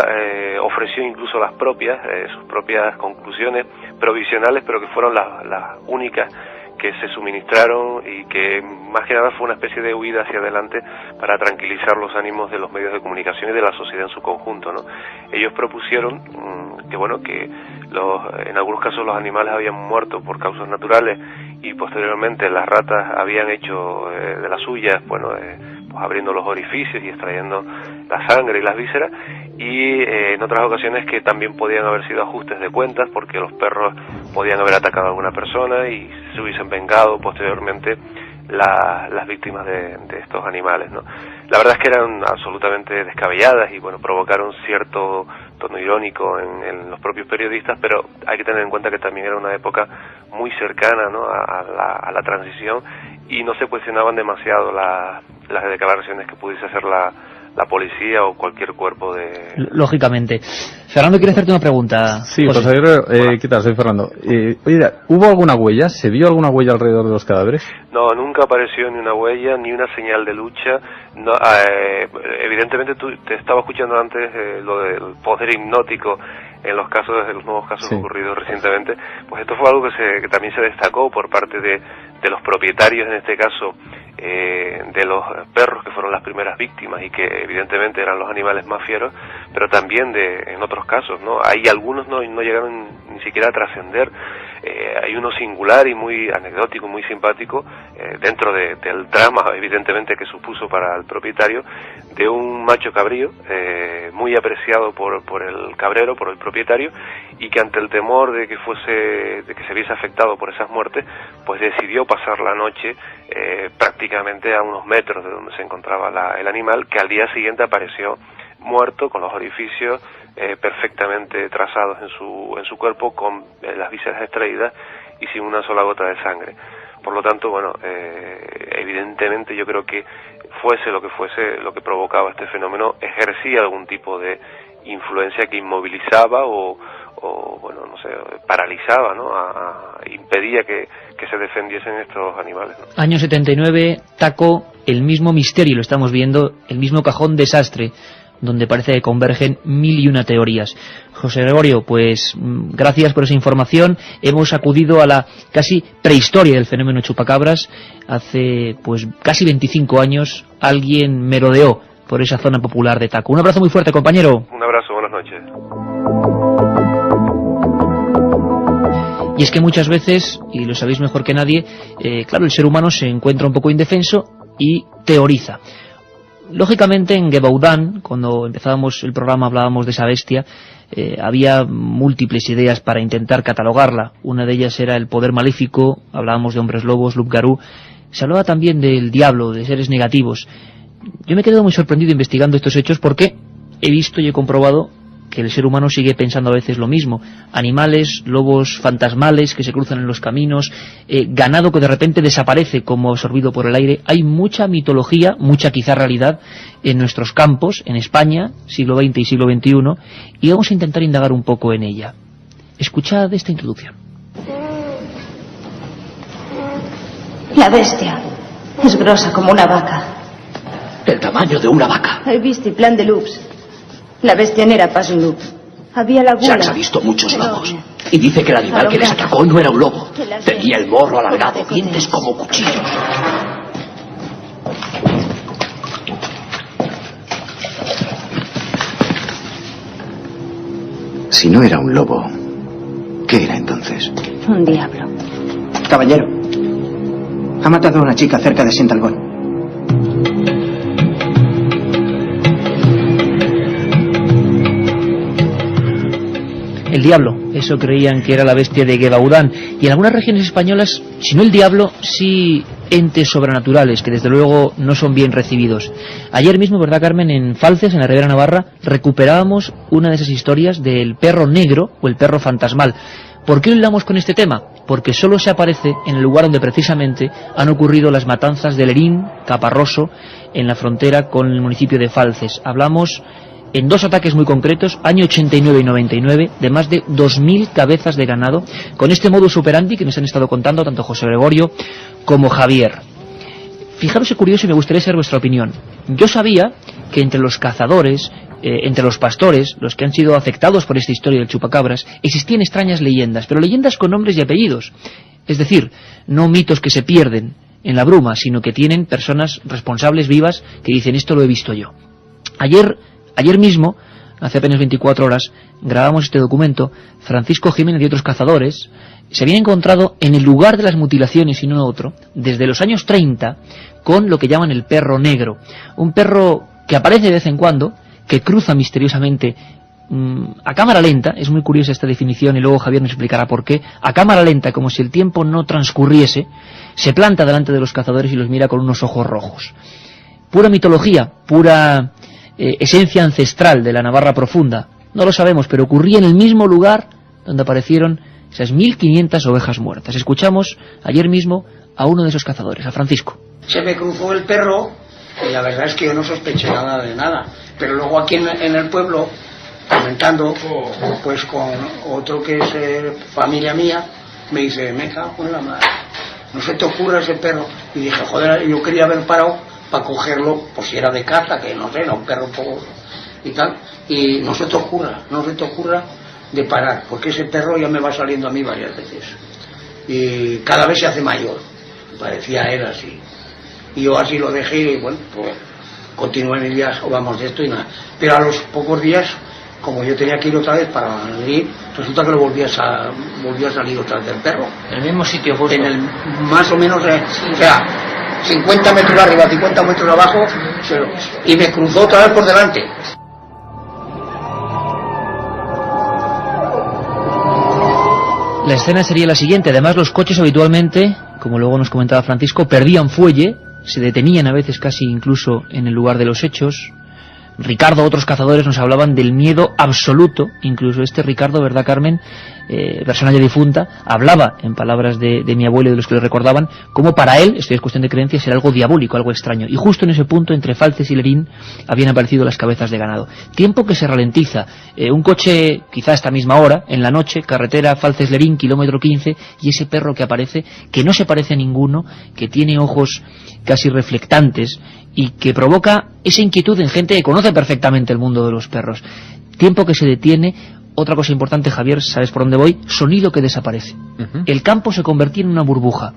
S13: ofreció incluso sus propias conclusiones provisionales, pero que fueron las únicas que se suministraron, y que más que nada fue una especie de huida hacia adelante para tranquilizar los ánimos de los medios de comunicación y de la sociedad en su conjunto, ¿no? Ellos propusieron que en algunos casos los animales habían muerto por causas naturales, y posteriormente las ratas habían hecho de las suyas, abriendo los orificios y extrayendo la sangre y las vísceras, y en otras ocasiones que también podían haber sido ajustes de cuentas, porque los perros podían haber atacado a alguna persona y se hubiesen vengado posteriormente las víctimas de estos animales, ¿no? La verdad es que eran absolutamente descabelladas y provocaron cierto tono irónico en los propios periodistas, pero hay que tener en cuenta que también era una época muy cercana, ¿no?, a la transición, y no se cuestionaban demasiado las declaraciones que pudiese hacer la policía o cualquier cuerpo de...
S1: Lógicamente. Fernando quiere hacerte una pregunta.
S10: Sí, José Gregorio, ¿qué tal? Soy Fernando. Oye, ¿hubo alguna huella? ¿Se vio alguna huella alrededor de los cadáveres?
S13: No, nunca apareció ni una huella, ni una señal de lucha. No, evidentemente tú te estaba escuchando antes lo del poder hipnótico en los nuevos casos ocurridos recientemente. Pues esto fue algo que también se destacó por parte de los propietarios, en este caso, de los perros que fueron las primeras víctimas y que evidentemente eran los animales más fieros, pero también en otros casos, ¿no? Hay algunos no llegaron ni siquiera a trascender. Hay uno singular y muy anecdótico, muy simpático, dentro del drama, evidentemente, que supuso para el propietario, de un macho cabrío, muy apreciado por el cabrero, por el propietario, y que ante el temor de que se viese afectado por esas muertes, pues decidió pasar la noche prácticamente a unos metros de donde se encontraba el animal, que al día siguiente apareció muerto, con los orificios perfectamente trazados en su cuerpo, con las vísceras extraídas y sin una sola gota de sangre. Por lo tanto, bueno, evidentemente yo creo que fuese lo que provocaba este fenómeno, ejercía algún tipo de influencia que inmovilizaba o bueno, no sé, paralizaba, ¿no? Impedía que se defendiesen estos animales, ¿no?
S1: Año 79, Taco, el mismo misterio, lo estamos viendo, el mismo cajón desastre, donde parece que convergen 1001 teorías. José Gregorio, pues gracias por esa información. Hemos acudido a la casi prehistoria del fenómeno chupacabras. Hace pues casi 25 años alguien merodeó por esa zona popular de Taco. Un abrazo muy fuerte, compañero.
S13: Un abrazo, buenas noches.
S1: Y es que muchas veces, y lo sabéis mejor que nadie, claro, el ser humano se encuentra un poco indefenso y teoriza. Lógicamente en Gévaudan, cuando empezábamos el programa, hablábamos de esa bestia, había múltiples ideas para intentar catalogarla. Una de ellas era el poder maléfico, hablábamos de hombres lobos, loup-garou, se hablaba también del diablo, de seres negativos. Yo me he quedado muy sorprendido investigando estos hechos porque he visto y he comprobado que el ser humano sigue pensando a veces lo mismo. Animales, lobos fantasmales que se cruzan en los caminos, ganado que de repente desaparece como absorbido por el aire. Hay mucha mitología, mucha quizá realidad en nuestros campos, en España, siglo XX y siglo XXI, y vamos a intentar indagar un poco en ella. Escuchad esta introducción.
S14: La bestia es grosa como una vaca.
S15: Del tamaño de una vaca.
S14: He visto el plan de Lux. La bestia no era pas un lobo. Había la gula.
S15: Jax ha visto muchos lobos. Y dice que el animal que les atacó no era un lobo. Tenía el morro alargado, dientes como cuchillos.
S3: Si no era un lobo, ¿qué era entonces?
S14: Un diablo.
S4: Caballero, ha matado a una chica cerca de Saint-Alban.
S1: El diablo, eso creían que era la bestia de Gévaudan. Y en algunas regiones españolas, si no el diablo, sí entes sobrenaturales, que desde luego no son bien recibidos. Ayer mismo, ¿verdad, Carmen?, en Falces, en la Ribera Navarra, recuperábamos una de esas historias del perro negro o el perro fantasmal. ¿Por qué lo hilamos con este tema? Porque solo se aparece en el lugar donde precisamente han ocurrido las matanzas de Lerín, Caparroso, en la frontera con el municipio de Falces. Hablamos en dos ataques muy concretos, año 89 y 99, de más de 2.000 cabezas de ganado, con este modus operandi que nos han estado contando tanto José Gregorio como Javier. Fijaros qué curioso, y me gustaría saber vuestra opinión. Yo sabía que entre los cazadores, entre los pastores, los que han sido afectados por esta historia del chupacabras, existían extrañas leyendas, pero leyendas con nombres y apellidos. Es decir, no mitos que se pierden en la bruma, sino que tienen personas responsables vivas que dicen, esto lo he visto yo. Ayer mismo, hace apenas 24 horas, grabamos este documento. Francisco Jiménez y otros cazadores se habían encontrado en el lugar de las mutilaciones y no otro, desde los años 30, con lo que llaman el perro negro. Un perro que aparece de vez en cuando, que cruza misteriosamente a cámara lenta, es muy curiosa esta definición y luego Javier nos explicará por qué, a cámara lenta, como si el tiempo no transcurriese, se planta delante de los cazadores y los mira con unos ojos rojos. Pura mitología, pura esencia ancestral de la Navarra profunda, no lo sabemos, pero ocurría en el mismo lugar donde aparecieron esas 1.500 ovejas muertas. Escuchamos ayer mismo a uno de esos cazadores, a Francisco.
S16: Se me cruzó el perro y la verdad es que yo no sospeché nada de nada, pero luego aquí en el pueblo, comentando pues con otro que es familia mía, me dice, me cago en la madre, no se te ocurra ese perro. Y dije, joder, yo quería haber parado para cogerlo, pues si era de caza, que no sé, era un perro poco y tal, y no se te ocurra de parar, porque ese perro ya me va saliendo a mí varias veces y cada vez se hace mayor, parecía él así, y yo así lo dejé y bueno, pues continué mi viaje, vamos de esto y nada, pero a los pocos días como yo tenía que ir otra vez para Madrid, resulta que volvió a salir otra vez del perro.
S1: En el mismo sitio justo.
S16: Más o menos, o sea, 50 metros arriba, 50 metros abajo, y me cruzó otra vez por delante.
S1: La escena sería la siguiente. Además, los coches habitualmente, como luego nos comentaba Francisco, perdían fuelle, se detenían a veces casi incluso en el lugar de los hechos. Ricardo, otros cazadores nos hablaban del miedo absoluto, incluso este Ricardo, ¿verdad, Carmen? Persona ya difunta, hablaba en palabras de mi abuelo y de los que le recordaban, como para él, esto es cuestión de creencias, era algo diabólico, algo extraño. Y justo en ese punto, entre Falces y Lerín, habían aparecido las cabezas de ganado. Tiempo que se ralentiza. Un coche, quizá a esta misma hora, en la noche, carretera Falces-Lerín, kilómetro 15, y ese perro que aparece, que no se parece a ninguno, que tiene ojos casi reflectantes, y que provoca esa inquietud en gente que conoce perfectamente el mundo de los perros. Tiempo que se detiene. Otra cosa importante, Javier, ¿sabes por dónde voy? Sonido que desaparece. El campo se convertía en una burbuja.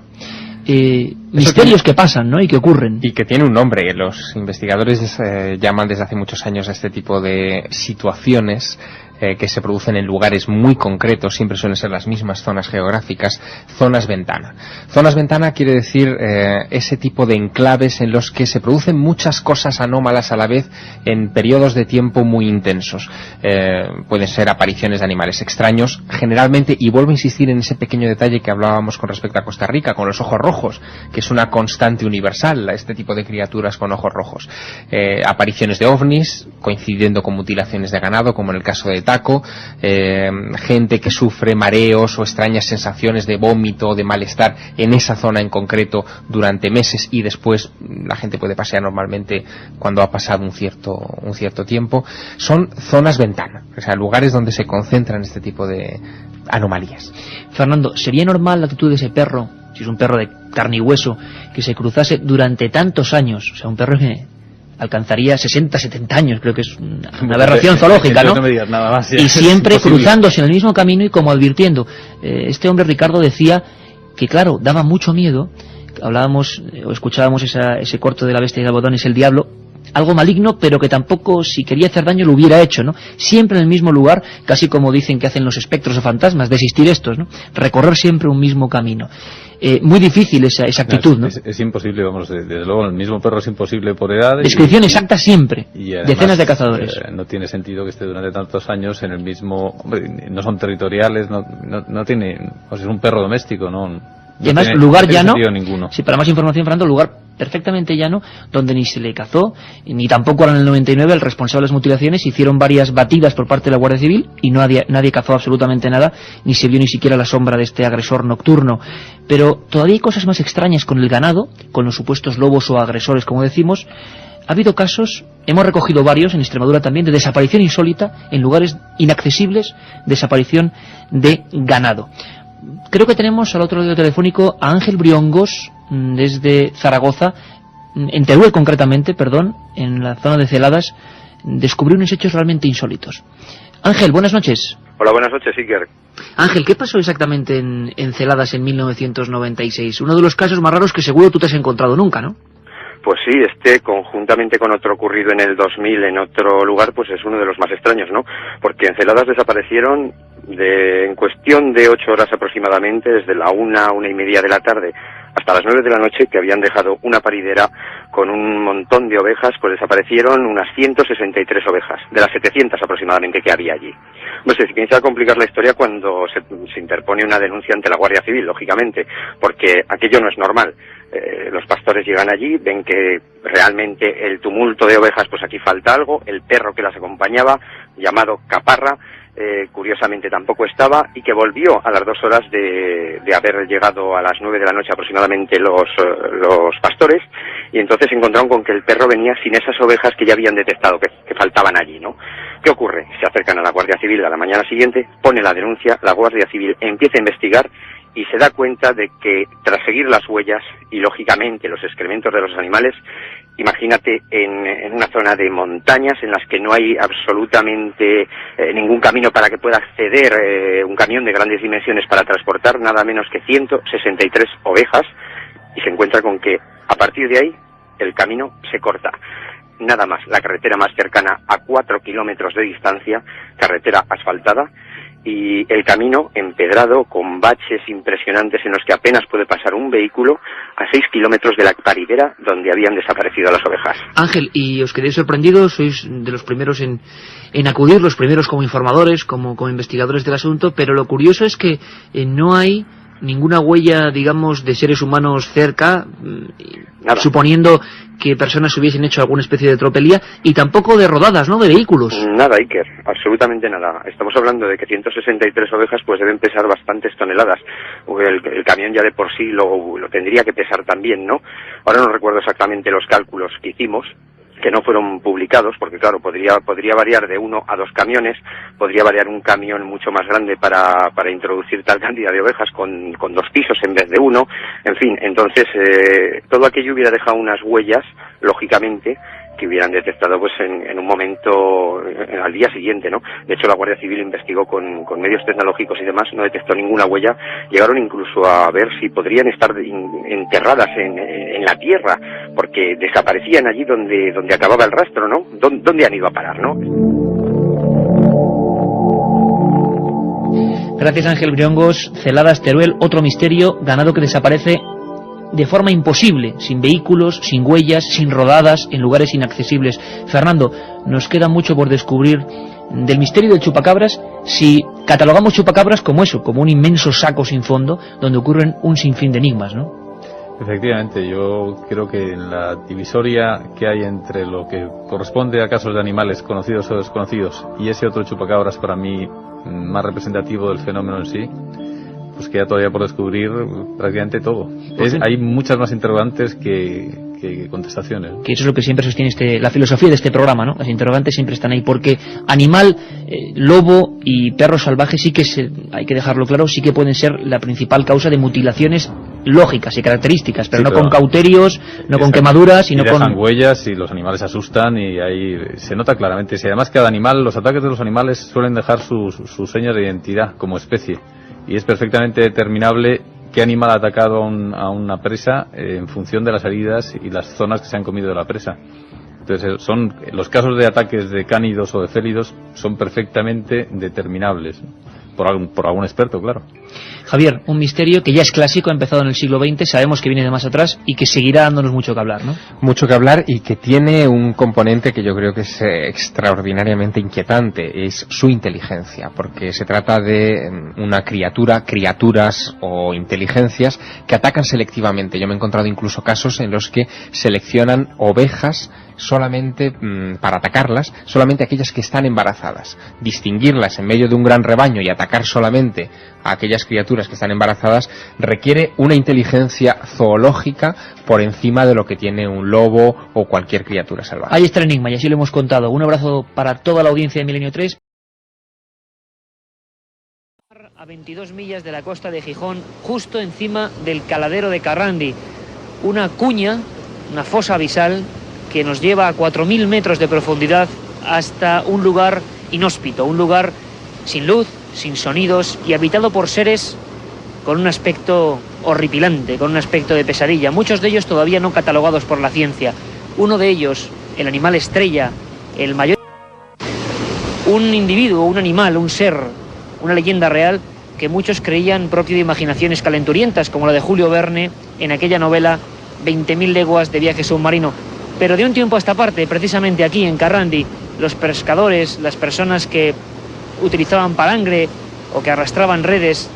S1: Misterios que pasan, ¿no? Y que ocurren.
S8: Y que tiene un nombre. Los investigadores llaman desde hace muchos años a este tipo de situaciones que se producen en lugares muy concretos, siempre suelen ser las mismas zonas geográficas, zonas ventana. Zonas ventana quiere decir ese tipo de enclaves en los que se producen muchas cosas anómalas a la vez en periodos de tiempo muy intensos. Pueden ser apariciones de animales extraños, generalmente, y vuelvo a insistir en ese pequeño detalle que hablábamos con respecto a Costa Rica, con los ojos rojos, que es una constante universal, este tipo de criaturas con ojos rojos. Apariciones de ovnis, coincidiendo con mutilaciones de ganado, como en el caso de Taco, gente que sufre mareos o extrañas sensaciones de vómito o de malestar en esa zona en concreto durante meses, y después la gente puede pasear normalmente cuando ha pasado un cierto tiempo. Son zonas ventana, o sea, lugares donde se concentran este tipo de anomalías.
S1: Fernando, ¿sería normal la actitud de ese perro, si es un perro de carne y hueso, que se cruzase durante tantos años? O sea, un perro que alcanzaría 60, 70 años, creo que es una aberración zoológica, ¿no?
S10: No me digas nada más,
S1: y siempre cruzándose en el mismo camino y como advirtiendo. Este hombre, Ricardo, decía que, claro, daba mucho miedo. Hablábamos o escuchábamos ese corto de La bestia y el botón es el diablo, algo maligno, pero que tampoco, si quería hacer daño, lo hubiera hecho, ¿no? Siempre en el mismo lugar, casi como dicen que hacen los espectros o fantasmas, desistir estos, ¿no? Recorrer siempre un mismo camino. Muy difícil esa actitud, ¿no?
S10: Es imposible, vamos, desde luego el mismo perro es imposible por edad.
S1: Descripción exacta siempre,
S10: y además,
S1: decenas de cazadores.
S10: No tiene sentido que esté durante tantos años en el mismo... Hombre, no son territoriales, no tiene... O sea, es un perro doméstico, ¿no?
S1: Y además, lugar llano,
S10: ninguno.
S1: Sí, para más información, Fernando, lugar perfectamente llano, donde ni se le cazó, ni tampoco ahora en el 99 el responsable de las mutilaciones. Hicieron varias batidas por parte de la Guardia Civil y nadie cazó absolutamente nada, ni se vio ni siquiera la sombra de este agresor nocturno. Pero todavía hay cosas más extrañas con el ganado, con los supuestos lobos o agresores, como decimos. Ha habido casos, hemos recogido varios, en Extremadura también, de desaparición insólita en lugares inaccesibles, desaparición de ganado. Creo que tenemos al otro lado telefónico a Ángel Briongos, desde Zaragoza, en Teruel concretamente, en la zona de Celadas, descubrió unos hechos realmente insólitos. Ángel, buenas noches.
S17: Hola, buenas noches, Iker.
S1: Ángel, ¿qué pasó exactamente en Celadas en 1996? Uno de los casos más raros que seguro tú te has encontrado nunca, ¿no?
S17: Pues sí, conjuntamente con otro ocurrido en el 2000 en otro lugar, pues es uno de los más extraños, ¿no? Porque en Celadas desaparecieron en cuestión de 8 horas aproximadamente, desde la 1:30 de la tarde hasta las 9 de la noche, que habían dejado una paridera con un montón de ovejas, pues desaparecieron unas 163 ovejas, de las 700 aproximadamente que había allí. Pues se comienza a complicar la historia cuando se interpone una denuncia ante la Guardia Civil, lógicamente, porque aquello no es normal. Los pastores llegan allí, ven que realmente el tumulto de ovejas, pues aquí falta algo. El perro que las acompañaba, llamado Caparra, curiosamente tampoco estaba, y que volvió a las 2 horas de haber llegado a las 9 de la noche aproximadamente los pastores, y entonces se encontraron con que el perro venía sin esas ovejas que ya habían detectado que faltaban allí, ¿no? ¿Qué ocurre? Se acercan a la Guardia Civil a la mañana siguiente, pone la denuncia, la Guardia Civil empieza a investigar y se da cuenta de que tras seguir las huellas y lógicamente los excrementos de los animales, imagínate en una zona de montañas en las que no hay absolutamente ningún camino para que pueda acceder un camión de grandes dimensiones para transportar nada menos que 163 ovejas, y se encuentra con que a partir de ahí el camino se corta. nada más, la carretera más cercana a 4 kilómetros de distancia, carretera asfaltada, y el camino empedrado con baches impresionantes en los que apenas puede pasar un vehículo a 6 kilómetros de la paridera donde habían desaparecido las ovejas.
S1: Ángel, ¿y os quedéis sorprendidos? Sois de los primeros en acudir, los primeros como informadores, como investigadores del asunto, pero lo curioso es que no hay ninguna huella, digamos, de seres humanos cerca, suponiendo que personas hubiesen hecho alguna especie de tropelía, y tampoco de rodadas, ¿no?, de vehículos.
S17: Nada, Iker, absolutamente nada. Estamos hablando de que 163 ovejas pues deben pesar bastantes toneladas. El camión ya de por sí lo tendría que pesar también, ¿no? Ahora no recuerdo exactamente los cálculos que hicimos, que no fueron publicados, porque claro, podría variar de 1 a 2 camiones, podría variar un camión mucho más grande para introducir tal cantidad de ovejas con 2 pisos en vez de 1, en fin, entonces todo aquello hubiera dejado unas huellas, lógicamente, que hubieran detectado pues en un momento al día siguiente, ¿no? De hecho, la Guardia Civil investigó con medios tecnológicos y demás, no detectó ninguna huella, llegaron incluso a ver si podrían estar enterradas en la tierra, porque desaparecían allí donde acababa el rastro, ¿no? ¿Dónde han ido a parar, no?
S1: Gracias, Ángel Briongos. Celadas, Teruel, otro misterio, ganado que desaparece de forma imposible, sin vehículos, sin huellas, sin rodadas, en lugares inaccesibles. Fernando, nos queda mucho por descubrir del misterio del chupacabras si catalogamos chupacabras como eso, como un inmenso saco sin fondo donde ocurren un sinfín de enigmas, ¿no?
S10: Efectivamente, yo creo que en la divisoria que hay entre lo que corresponde a casos de animales conocidos o desconocidos y ese otro chupacabras, para mí más representativo del fenómeno en sí, pues queda todavía por descubrir prácticamente todo. Hay muchas más interrogantes que contestaciones.
S1: Que eso es lo que siempre sostiene la filosofía de este programa, ¿no? Las interrogantes siempre están ahí, porque animal, lobo y perro salvaje sí que hay que dejarlo claro, sí que pueden ser la principal causa de mutilaciones lógicas y características, pero sí, no con cauterios, no con quemaduras, sino con...
S10: dejan huellas y los animales asustan y ahí se nota claramente. Si además cada animal, los ataques de los animales suelen dejar sus señas de identidad como especie. Y es perfectamente determinable qué animal ha atacado a una presa en función de las heridas y las zonas que se han comido de la presa. Entonces, los casos de ataques de cánidos o de félidos son perfectamente determinables por algún experto, claro.
S1: Javier, un misterio que ya es clásico, ha empezado en el siglo XX, sabemos que viene de más atrás y que seguirá dándonos mucho que hablar, ¿no?
S8: Mucho que hablar, y que tiene un componente que yo creo que es extraordinariamente inquietante, es su inteligencia, porque se trata de una criaturas o inteligencias que atacan selectivamente. Yo me he encontrado incluso casos en los que seleccionan ovejas solamente para atacarlas, solamente aquellas que están embarazadas. Distinguirlas en medio de un gran rebaño y atacar solamente a aquellas criaturas que están embarazadas requiere una inteligencia zoológica por encima de lo que tiene un lobo o cualquier criatura salvaje.
S1: Ahí está el enigma y así lo hemos contado. Un abrazo para toda la audiencia de Milenio 3. A 22 millas de la costa de Gijón, justo encima del caladero de Carrandi, una cuña, una fosa abisal que nos lleva a 4.000 metros de profundidad hasta un lugar inhóspito, un lugar sin luz, sin sonidos y habitado por seres con un aspecto horripilante, con un aspecto de pesadilla, muchos de ellos todavía no catalogados por la ciencia. Uno de ellos, el animal estrella, el mayor, un individuo, un animal, un ser, una leyenda real que muchos creían propio de imaginaciones calenturientas, como la de Julio Verne en aquella novela 20.000 leguas de viaje submarino. Pero de un tiempo a esta parte, precisamente aquí en Carrandi, los pescadores, las personas que utilizaban palangre o que arrastraban redes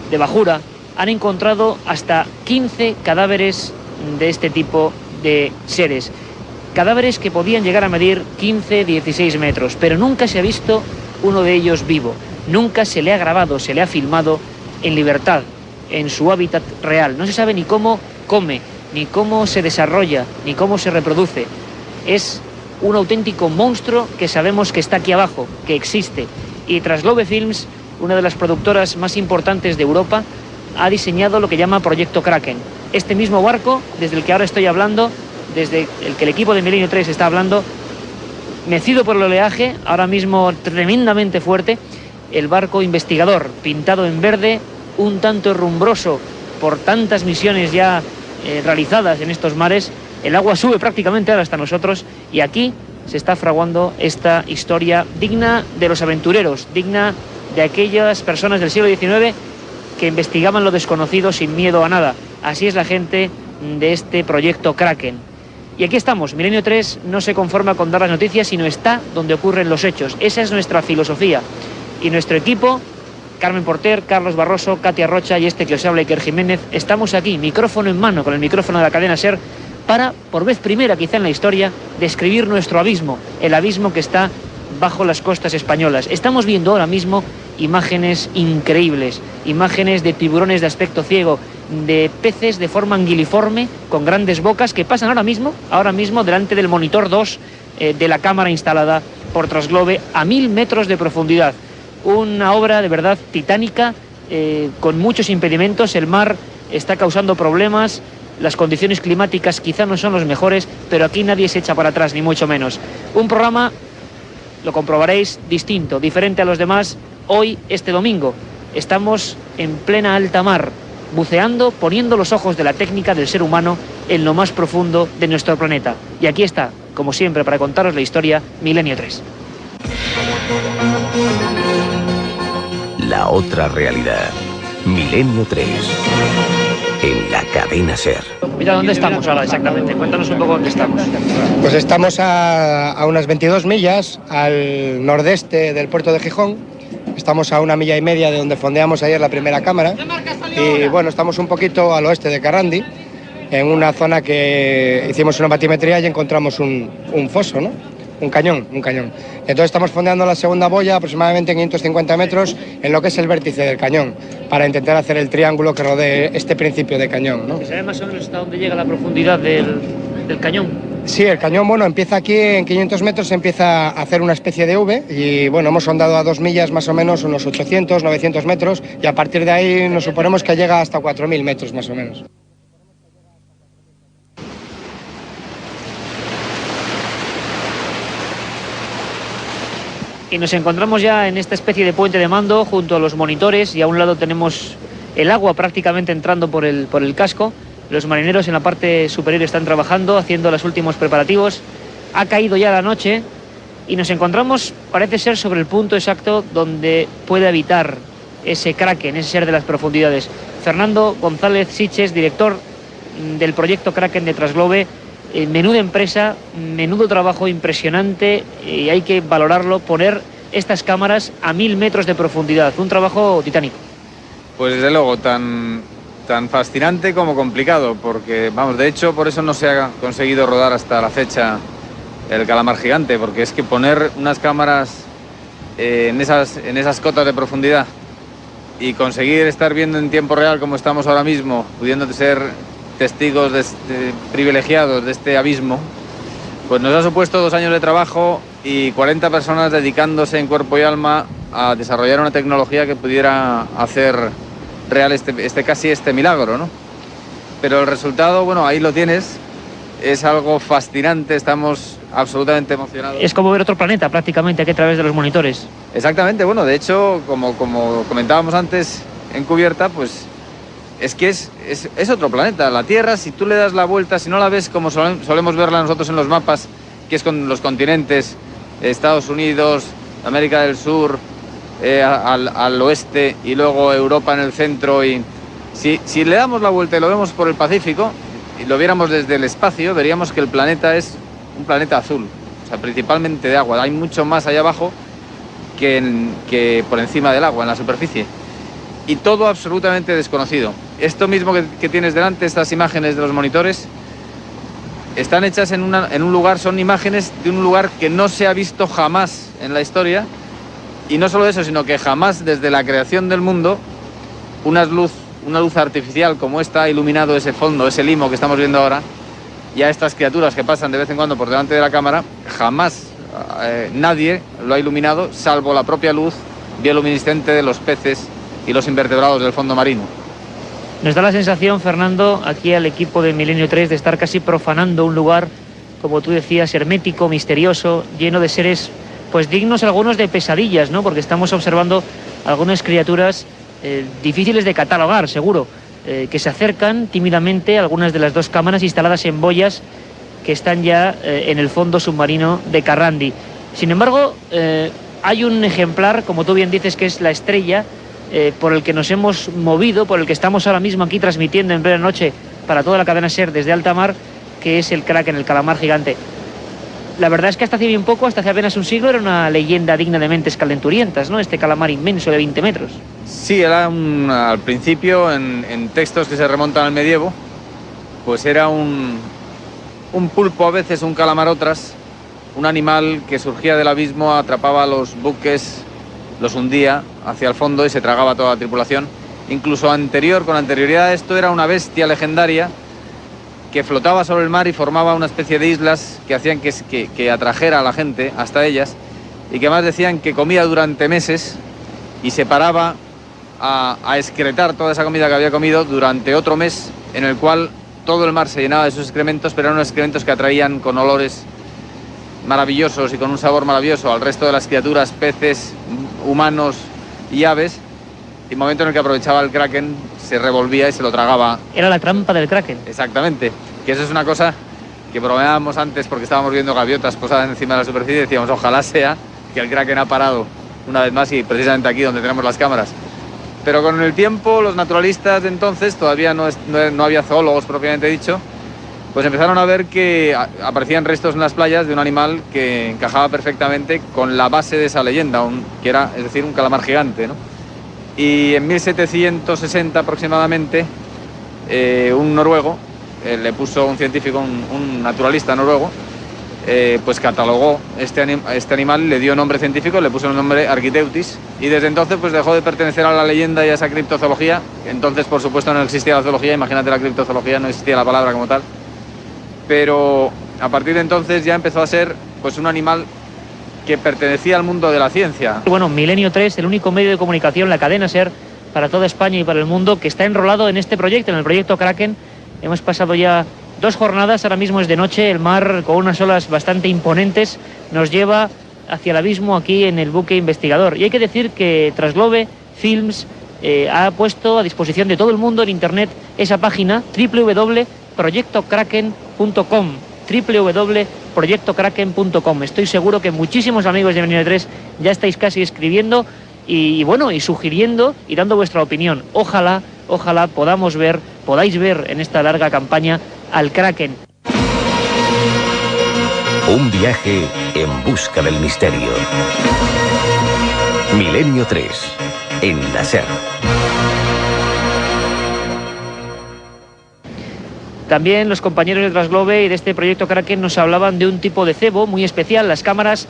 S1: de bajura, han encontrado hasta 15 cadáveres de este tipo de seres. Cadáveres que podían llegar a medir 15-16 metros, pero nunca se ha visto uno de ellos vivo. Nunca se le ha grabado, se le ha filmado en libertad, en su hábitat real. No se sabe ni cómo come, ni cómo se desarrolla, ni cómo se reproduce. Es un auténtico monstruo que sabemos que está aquí abajo, que existe. Y Traslobe Films, una de las productoras más importantes de Europa, ha diseñado lo que llama Proyecto Kraken. Este mismo barco, desde el que ahora estoy hablando, desde el que el equipo de Milenio 3 está hablando, mecido por el oleaje, ahora mismo tremendamente fuerte, el barco investigador, pintado en verde, un tanto rumbroso por tantas misiones ya realizadas en estos mares, El agua sube prácticamente ahora hasta nosotros y aquí se está fraguando esta historia digna de los aventureros, digna de aquellas personas del siglo XIX que investigaban lo desconocido sin miedo a nada. Así es la gente de este proyecto Kraken. Y aquí estamos, Milenio 3 no se conforma con dar las noticias, sino está donde ocurren los hechos. Esa es nuestra filosofía. Y nuestro equipo, Carmen Porter, Carlos Barroso, Katia Rocha y este que os habla, Iker Jiménez, estamos aquí, micrófono en mano, con el micrófono de la cadena SER, para, por vez primera quizá en la historia, describir nuestro abismo, el abismo que está bajo las costas españolas. Estamos viendo ahora mismo imágenes increíbles, imágenes de tiburones de aspecto ciego, de peces de forma anguiliforme, con grandes bocas, que pasan ahora mismo delante del monitor 2 de la cámara instalada por Trasglobe a 1000 metros de profundidad. Una obra de verdad titánica, con muchos impedimentos. El mar está causando problemas, las condiciones climáticas quizá no son los mejores, pero aquí nadie se echa para atrás, ni mucho menos. Un programa, lo comprobaréis, distinto, diferente a los demás. Hoy, este domingo, estamos en plena alta mar, buceando, poniendo los ojos de la técnica del ser humano en lo más profundo de nuestro planeta. Y aquí está, como siempre, para contaros la historia, Milenio 3.
S6: La otra realidad. Milenio 3. En la cadena SER.
S1: Mira, ¿dónde estamos ahora exactamente? Cuéntanos un poco dónde estamos.
S18: Pues estamos a unas 22 millas al nordeste del puerto de Gijón. Estamos a 1,5 millas de donde fondeamos ayer la primera cámara. Y bueno, estamos un poquito al oeste de Carrandi, en una zona que hicimos una batimetría y encontramos un foso, ¿no? Un cañón. Entonces estamos fondeando la segunda boya, aproximadamente 550 metros, en lo que es el vértice del cañón, para intentar hacer el triángulo que rodee este principio de cañón, ¿no?
S1: ¿Se sabe más o menos hasta dónde llega la profundidad del cañón?
S18: Sí, el cañón, bueno, empieza aquí en 500 metros, empieza a hacer una especie de V y, bueno, hemos sondado a 2 millas más o menos, unos 800, 900 metros, y a partir de ahí nos suponemos que llega hasta 4.000 metros más o menos.
S1: Y nos encontramos ya en esta especie de puente de mando junto a los monitores, y a un lado tenemos el agua prácticamente entrando por el casco. Los marineros en la parte superior están trabajando, haciendo los últimos preparativos. Ha caído ya la noche y nos encontramos, parece ser, sobre el punto exacto donde puede habitar ese Kraken, ese ser de las profundidades. Fernando González Siches, director del proyecto Kraken de Trasglobe. Menuda empresa, menudo trabajo impresionante, y hay que valorarlo, poner estas cámaras a 1000 metros de profundidad. Un trabajo titánico.
S10: Pues desde luego, tan fascinante como complicado, porque, vamos, de hecho, por eso no se ha conseguido rodar hasta la fecha el calamar gigante, porque es que poner unas cámaras en esas cotas de profundidad y conseguir estar viendo en tiempo real como estamos ahora mismo, pudiendo ser testigos privilegiados de este abismo, pues nos ha supuesto 2 años de trabajo y 40 personas dedicándose en cuerpo y alma a desarrollar una tecnología que pudiera hacer real este milagro, ¿no? Pero el resultado, bueno, ahí lo tienes, es algo fascinante, estamos absolutamente emocionados.
S1: Es como ver otro planeta prácticamente aquí a través de los monitores.
S10: Exactamente, bueno, de hecho, como comentábamos antes en cubierta, pues es que es otro planeta. La Tierra, si tú le das la vuelta, si no la ves como solemos verla nosotros en los mapas, que es con los continentes, Estados Unidos, América del Sur, al oeste, y luego Europa en el centro, y si le damos la vuelta y lo vemos por el Pacífico y lo viéramos desde el espacio, veríamos que el planeta es un planeta azul, o sea, principalmente de agua. Hay mucho más allá abajo que por encima del agua, en la superficie, y todo absolutamente desconocido. Esto mismo que tienes delante, estas imágenes de los monitores, están hechas en un lugar, son imágenes de un lugar que no se ha visto jamás en la historia. Y no solo eso, sino que jamás desde la creación del mundo una luz artificial como esta ha iluminado ese fondo, ese limo que estamos viendo ahora, y a estas criaturas que pasan de vez en cuando por delante de la cámara, jamás nadie lo ha iluminado, salvo la propia luz bioluminiscente de los peces y los invertebrados del fondo marino.
S1: Nos da la sensación, Fernando, aquí al equipo de Milenio 3, de estar casi profanando un lugar, como tú decías, hermético, misterioso, lleno de seres, pues dignos algunos de pesadillas, ¿no? Porque estamos observando algunas criaturas difíciles de catalogar, seguro, que se acercan tímidamente a algunas de las 2 cámaras instaladas en boyas que están ya en el fondo submarino de Carrandi. Sin embargo, hay un ejemplar, como tú bien dices, que es la estrella por el que nos hemos movido, por el que estamos ahora mismo aquí transmitiendo en plena noche para toda la cadena SER desde alta mar, que es el Kraken, el calamar gigante. La verdad es que hasta hace bien poco, hasta hace apenas un siglo, era una leyenda digna de mentes calenturientas, ¿no? Este calamar inmenso de 20 metros.
S10: Sí, era al principio, en textos que se remontan al medievo, pues era un pulpo a veces, un calamar otras, un animal que surgía del abismo, atrapaba a los buques, los hundía hacia el fondo y se tragaba a toda la tripulación. Incluso con anterioridad a esto era una bestia legendaria que flotaba sobre el mar y formaba una especie de islas que hacían que atrajera a la gente hasta ellas, y que más decían que comía durante meses y se paraba a excretar toda esa comida que había comido durante otro mes, en el cual todo el mar se llenaba de sus excrementos, pero eran unos excrementos que atraían con olores maravillosos y con un sabor maravilloso al resto de las criaturas, peces, humanos y aves. Y el momento en el que aprovechaba el Kraken, se revolvía y se lo tragaba.
S1: Era la trampa del Kraken.
S10: Exactamente, que eso es una cosa que bromeábamos antes porque estábamos viendo gaviotas posadas encima de la superficie y decíamos, ojalá sea que el Kraken ha parado una vez más, y precisamente aquí donde tenemos las cámaras. Pero con el tiempo, los naturalistas de entonces, todavía no había zoólogos propiamente dicho, pues empezaron a ver que aparecían restos en las playas de un animal que encajaba perfectamente con la base de esa leyenda, que era, es decir, un calamar gigante, ¿no? Y en 1760 aproximadamente, un noruego, le puso un científico, un naturalista noruego, pues catalogó este animal, le dio nombre científico, le puso el nombre Architeuthis, y desde entonces pues dejó de pertenecer a la leyenda y a esa criptozoología. Entonces, por supuesto, no existía la zoología, imagínate la criptozoología, no existía la palabra como tal, pero a partir de entonces ya empezó a ser pues un animal que pertenecía al mundo de la ciencia.
S1: Bueno, Milenio 3, el único medio de comunicación, la cadena SER, para toda España y para el mundo, que está enrolado en este proyecto, en el proyecto Kraken. Hemos pasado ya 2 jornadas, ahora mismo es de noche, el mar con unas olas bastante imponentes nos lleva hacia el abismo aquí en el buque investigador. Y hay que decir que Transglobe Films ha puesto a disposición de todo el mundo en internet esa página www.proyectokraken.com, www.proyectokraken.com. Estoy seguro que muchísimos amigos de Milenio 3 ya estáis casi escribiendo y sugiriendo y dando vuestra opinión. Ojalá podáis ver en esta larga campaña al Kraken.
S6: Un viaje en busca del misterio. Milenio 3, en la SER.
S1: También los compañeros de Transglobe y de este proyecto Kraken nos hablaban de un tipo de cebo muy especial, las cámaras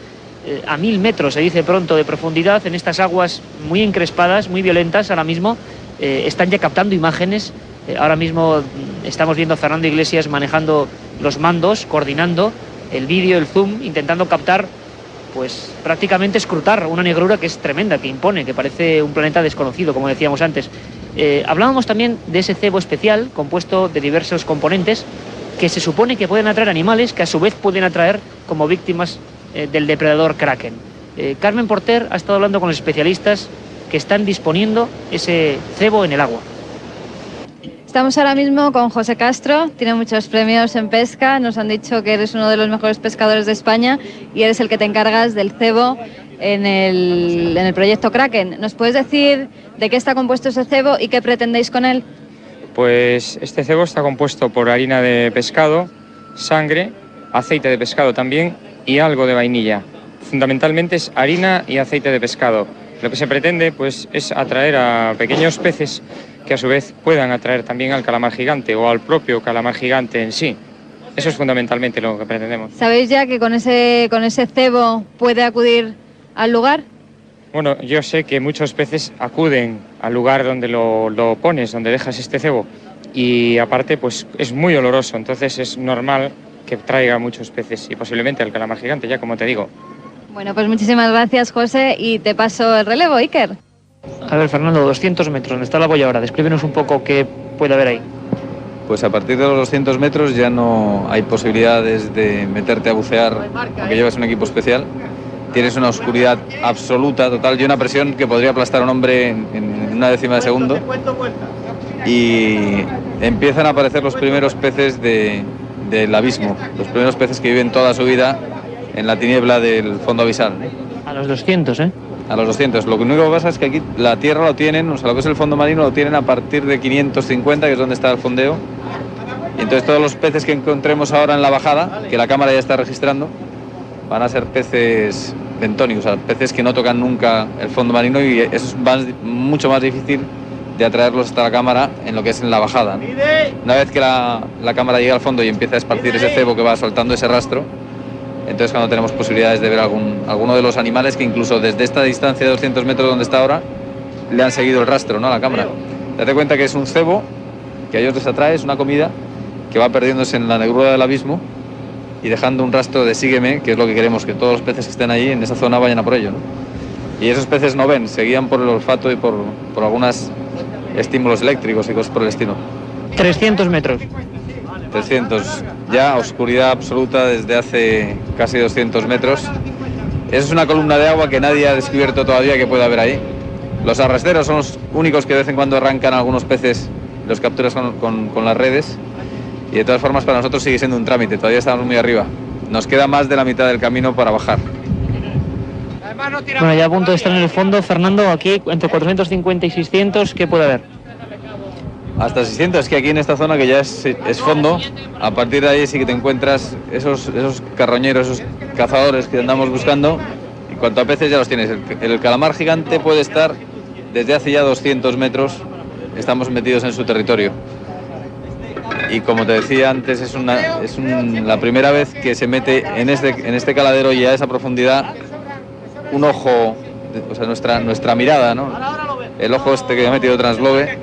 S1: a 1000 metros, se dice pronto, de profundidad, en estas aguas muy encrespadas, muy violentas ahora mismo, están ya captando imágenes. Ahora mismo estamos viendo a Fernando Iglesias manejando los mandos, coordinando el vídeo, el zoom, intentando captar, pues prácticamente escrutar una negrura que es tremenda, que impone, que parece un planeta desconocido, como decíamos antes. Hablábamos también de ese cebo especial, compuesto de diversos componentes, que se supone que pueden atraer animales, que a su vez pueden atraer como víctimas del depredador Kraken. Carmen Porter ha estado hablando con los especialistas que están disponiendo ese cebo en el agua.
S5: Estamos ahora mismo con José Castro, tiene muchos premios en pesca, nos han dicho que eres uno de los mejores pescadores de España y eres el que te encargas del cebo en el proyecto Kraken. ¿Nos puedes decir de qué está compuesto ese cebo y qué pretendéis con él?
S19: Pues este cebo está compuesto por harina de pescado, sangre, aceite de pescado también y algo de vainilla. Fundamentalmente es harina y aceite de pescado. Lo que se pretende pues es atraer a pequeños peces que a su vez puedan atraer también al calamar gigante o al propio calamar gigante en sí. Eso es fundamentalmente lo que pretendemos.
S5: ¿Sabéis ya que con ese cebo puede acudir al lugar?
S19: Bueno, yo sé que muchos peces acuden al lugar donde lo pones, donde dejas este cebo, y aparte pues es muy oloroso, entonces es normal que traiga muchos peces y posiblemente al calamar gigante, ya como te digo.
S5: Bueno, pues muchísimas gracias, José, y te paso el relevo, Iker.
S1: A ver, Fernando, 200 metros, ¿dónde está la boya ahora? Descríbenos un poco qué puede haber ahí.
S10: Pues a partir de los 200 metros ya no hay posibilidades de meterte a bucear, aunque llevas un equipo especial. Tienes una oscuridad absoluta, total, y una presión que podría aplastar a un hombre en una décima de segundo. Y empiezan a aparecer los primeros peces de del abismo, los primeros peces que viven toda su vida en la tiniebla del fondo abisal.
S1: A los 200, ¿eh?
S10: A los 200. Lo único que pasa es que aquí la tierra lo tienen, o sea, lo que es el fondo marino lo tienen a partir de 550, que es donde está el fondeo. Y entonces todos los peces que encontremos ahora en la bajada, que la cámara ya está registrando, van a ser peces bentónicos, o sea, peces que no tocan nunca el fondo marino, y eso es mucho más difícil de atraerlos hasta la cámara en lo que es en la bajada, ¿no? Una vez que la cámara llega al fondo y empieza a esparcir ese cebo que va soltando ese rastro, entonces cuando tenemos posibilidades de ver alguno de los animales que incluso desde esta distancia de 200 metros donde está ahora, le han seguido el rastro, ¿no?, a la cámara. Date cuenta que es un cebo que a ellos les atrae, es una comida que va perdiéndose en la negrura del abismo y dejando un rastro de sígueme, que es lo que queremos, que todos los peces que estén allí en esa zona vayan a por ello, ¿no? Y esos peces no ven, se guían por el olfato y por algunos estímulos eléctricos y cosas por el estilo.
S1: 300 metros.
S10: 300, ya oscuridad absoluta desde hace casi 200 metros. Esa es una columna de agua que nadie ha descubierto todavía que pueda haber ahí. Los arrastreros son los únicos que de vez en cuando arrancan algunos peces, los capturas con las redes, y de todas formas para nosotros sigue siendo un trámite, todavía estamos muy arriba. Nos queda más de la mitad del camino para bajar.
S1: Bueno, ya a punto de estar en el fondo, Fernando, aquí entre 450 y 600, ¿qué puede haber?
S10: Hasta 600, es que aquí en esta zona que ya es fondo, a partir de ahí sí que te encuentras esos carroñeros, esos cazadores que andamos buscando, y cuanto a peces ya los tienes. El calamar gigante puede estar desde hace ya 200 metros, estamos metidos en su territorio. Y como te decía antes, es la primera vez que se mete en este caladero y a esa profundidad un ojo, o sea, nuestra mirada, ¿no? El ojo este que ha metido Transglobe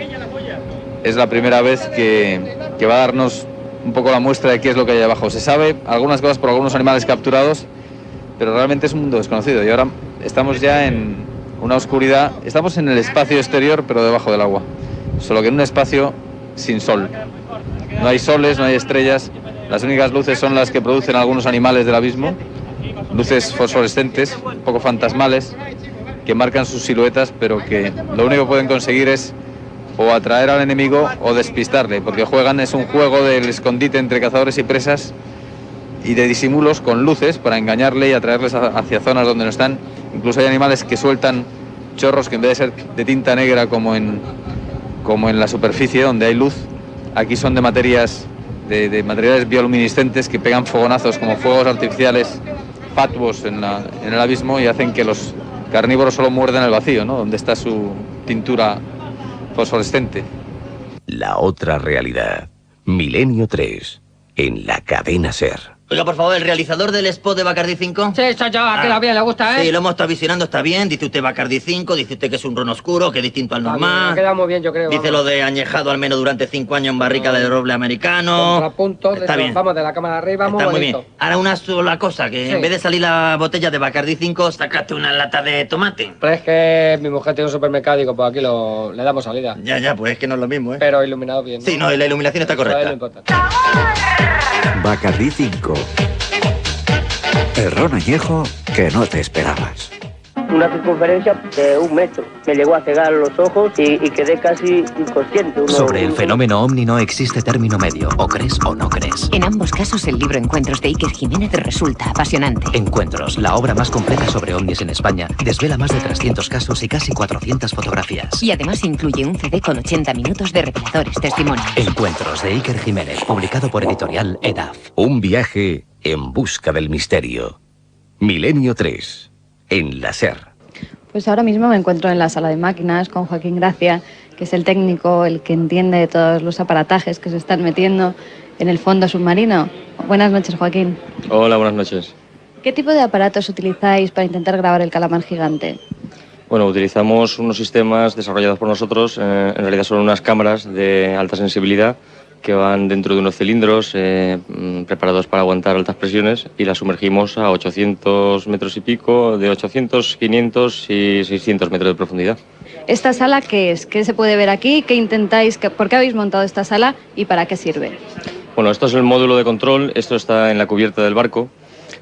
S10: es la primera vez que va a darnos un poco la muestra de qué es lo que hay abajo. Se sabe algunas cosas por algunos animales capturados, pero realmente es un mundo desconocido. Y ahora estamos ya en una oscuridad, estamos en el espacio exterior, pero debajo del agua. Solo que en un espacio sin sol. No hay soles, no hay estrellas. Las únicas luces son las que producen algunos animales del abismo. Luces fosforescentes, un poco fantasmales, que marcan sus siluetas, pero que lo único que pueden conseguir es o atraer al enemigo o despistarle, porque es un juego del escondite entre cazadores y presas y de disimulos con luces para engañarle y atraerles hacia zonas donde no están. Incluso hay animales que sueltan chorros que en vez de ser de tinta negra como en la superficie donde hay luz, aquí son de materiales bioluminiscentes que pegan fogonazos como fuegos artificiales fatuos en el abismo y hacen que los carnívoros solo muerdan el vacío, ¿no?, donde está su tintura fosforescente.
S6: La otra realidad. Milenio 3. En la cadena SER.
S20: Oiga, por favor, ¿el realizador del spot de Bacardi 5?
S16: Sí, soy yo, ha quedado bien, le gusta, ¿eh?
S20: Sí, lo hemos estado visionando, está bien. Dice usted Bacardi 5, dice usted que es un ron oscuro, que es distinto al normal.
S16: Ha quedado muy bien, yo creo.
S20: Dice lo de añejado al menos durante 5 años en barrica de roble americano.
S16: Contrapuntos,
S20: está bien.
S16: Vamos de la cámara arriba,
S20: Está muy
S16: bonito.
S20: bien. Ahora una sola cosa, que en vez de salir la botella de Bacardi 5, sacaste una lata de tomate.
S16: Pero es que mi mujer tiene un supermercado y digo, pues aquí le damos salida.
S20: Ya, pues es que no es lo mismo, ¿eh?
S16: Pero iluminado bien, ¿no?
S20: Sí, no, y la iluminación está correcta.
S21: Bacardi 5. El ron añejo que no te esperabas.
S11: Una circunferencia de 1 metro. Me llegó a cegar los ojos y quedé casi inconsciente.
S22: Sobre el fenómeno ovni no existe término medio, o crees o no crees.
S23: En ambos casos el libro Encuentros de Iker Jiménez resulta apasionante.
S22: Encuentros, la obra más completa sobre ovnis en España, desvela más de 300 casos y casi 400 fotografías.
S23: Y además incluye un CD con 80 minutos de reveladores testimonios.
S22: Encuentros de Iker Jiménez, publicado por editorial EDAF.
S6: Un viaje en busca del misterio. Milenio 3. En la SER.
S24: Pues ahora mismo me encuentro en la sala de máquinas con Joaquín Gracia, que es el técnico, el que entiende de todos los aparatajes que se están metiendo en el fondo submarino. Buenas noches, Joaquín.
S25: Hola, buenas noches.
S24: ¿Qué tipo de aparatos utilizáis para intentar grabar el calamar gigante?
S25: Bueno, utilizamos unos sistemas desarrollados por nosotros, en realidad son unas cámaras de alta sensibilidad que van dentro de unos cilindros preparados para aguantar altas presiones y las sumergimos a 800 metros y pico, de 800, 500 y 600 metros de profundidad.
S24: ¿Esta sala qué es? ¿Qué se puede ver aquí? ¿Qué intentáis? ¿Por qué habéis montado esta sala y para qué sirve?
S25: Bueno, esto es el módulo de control, esto está en la cubierta del barco.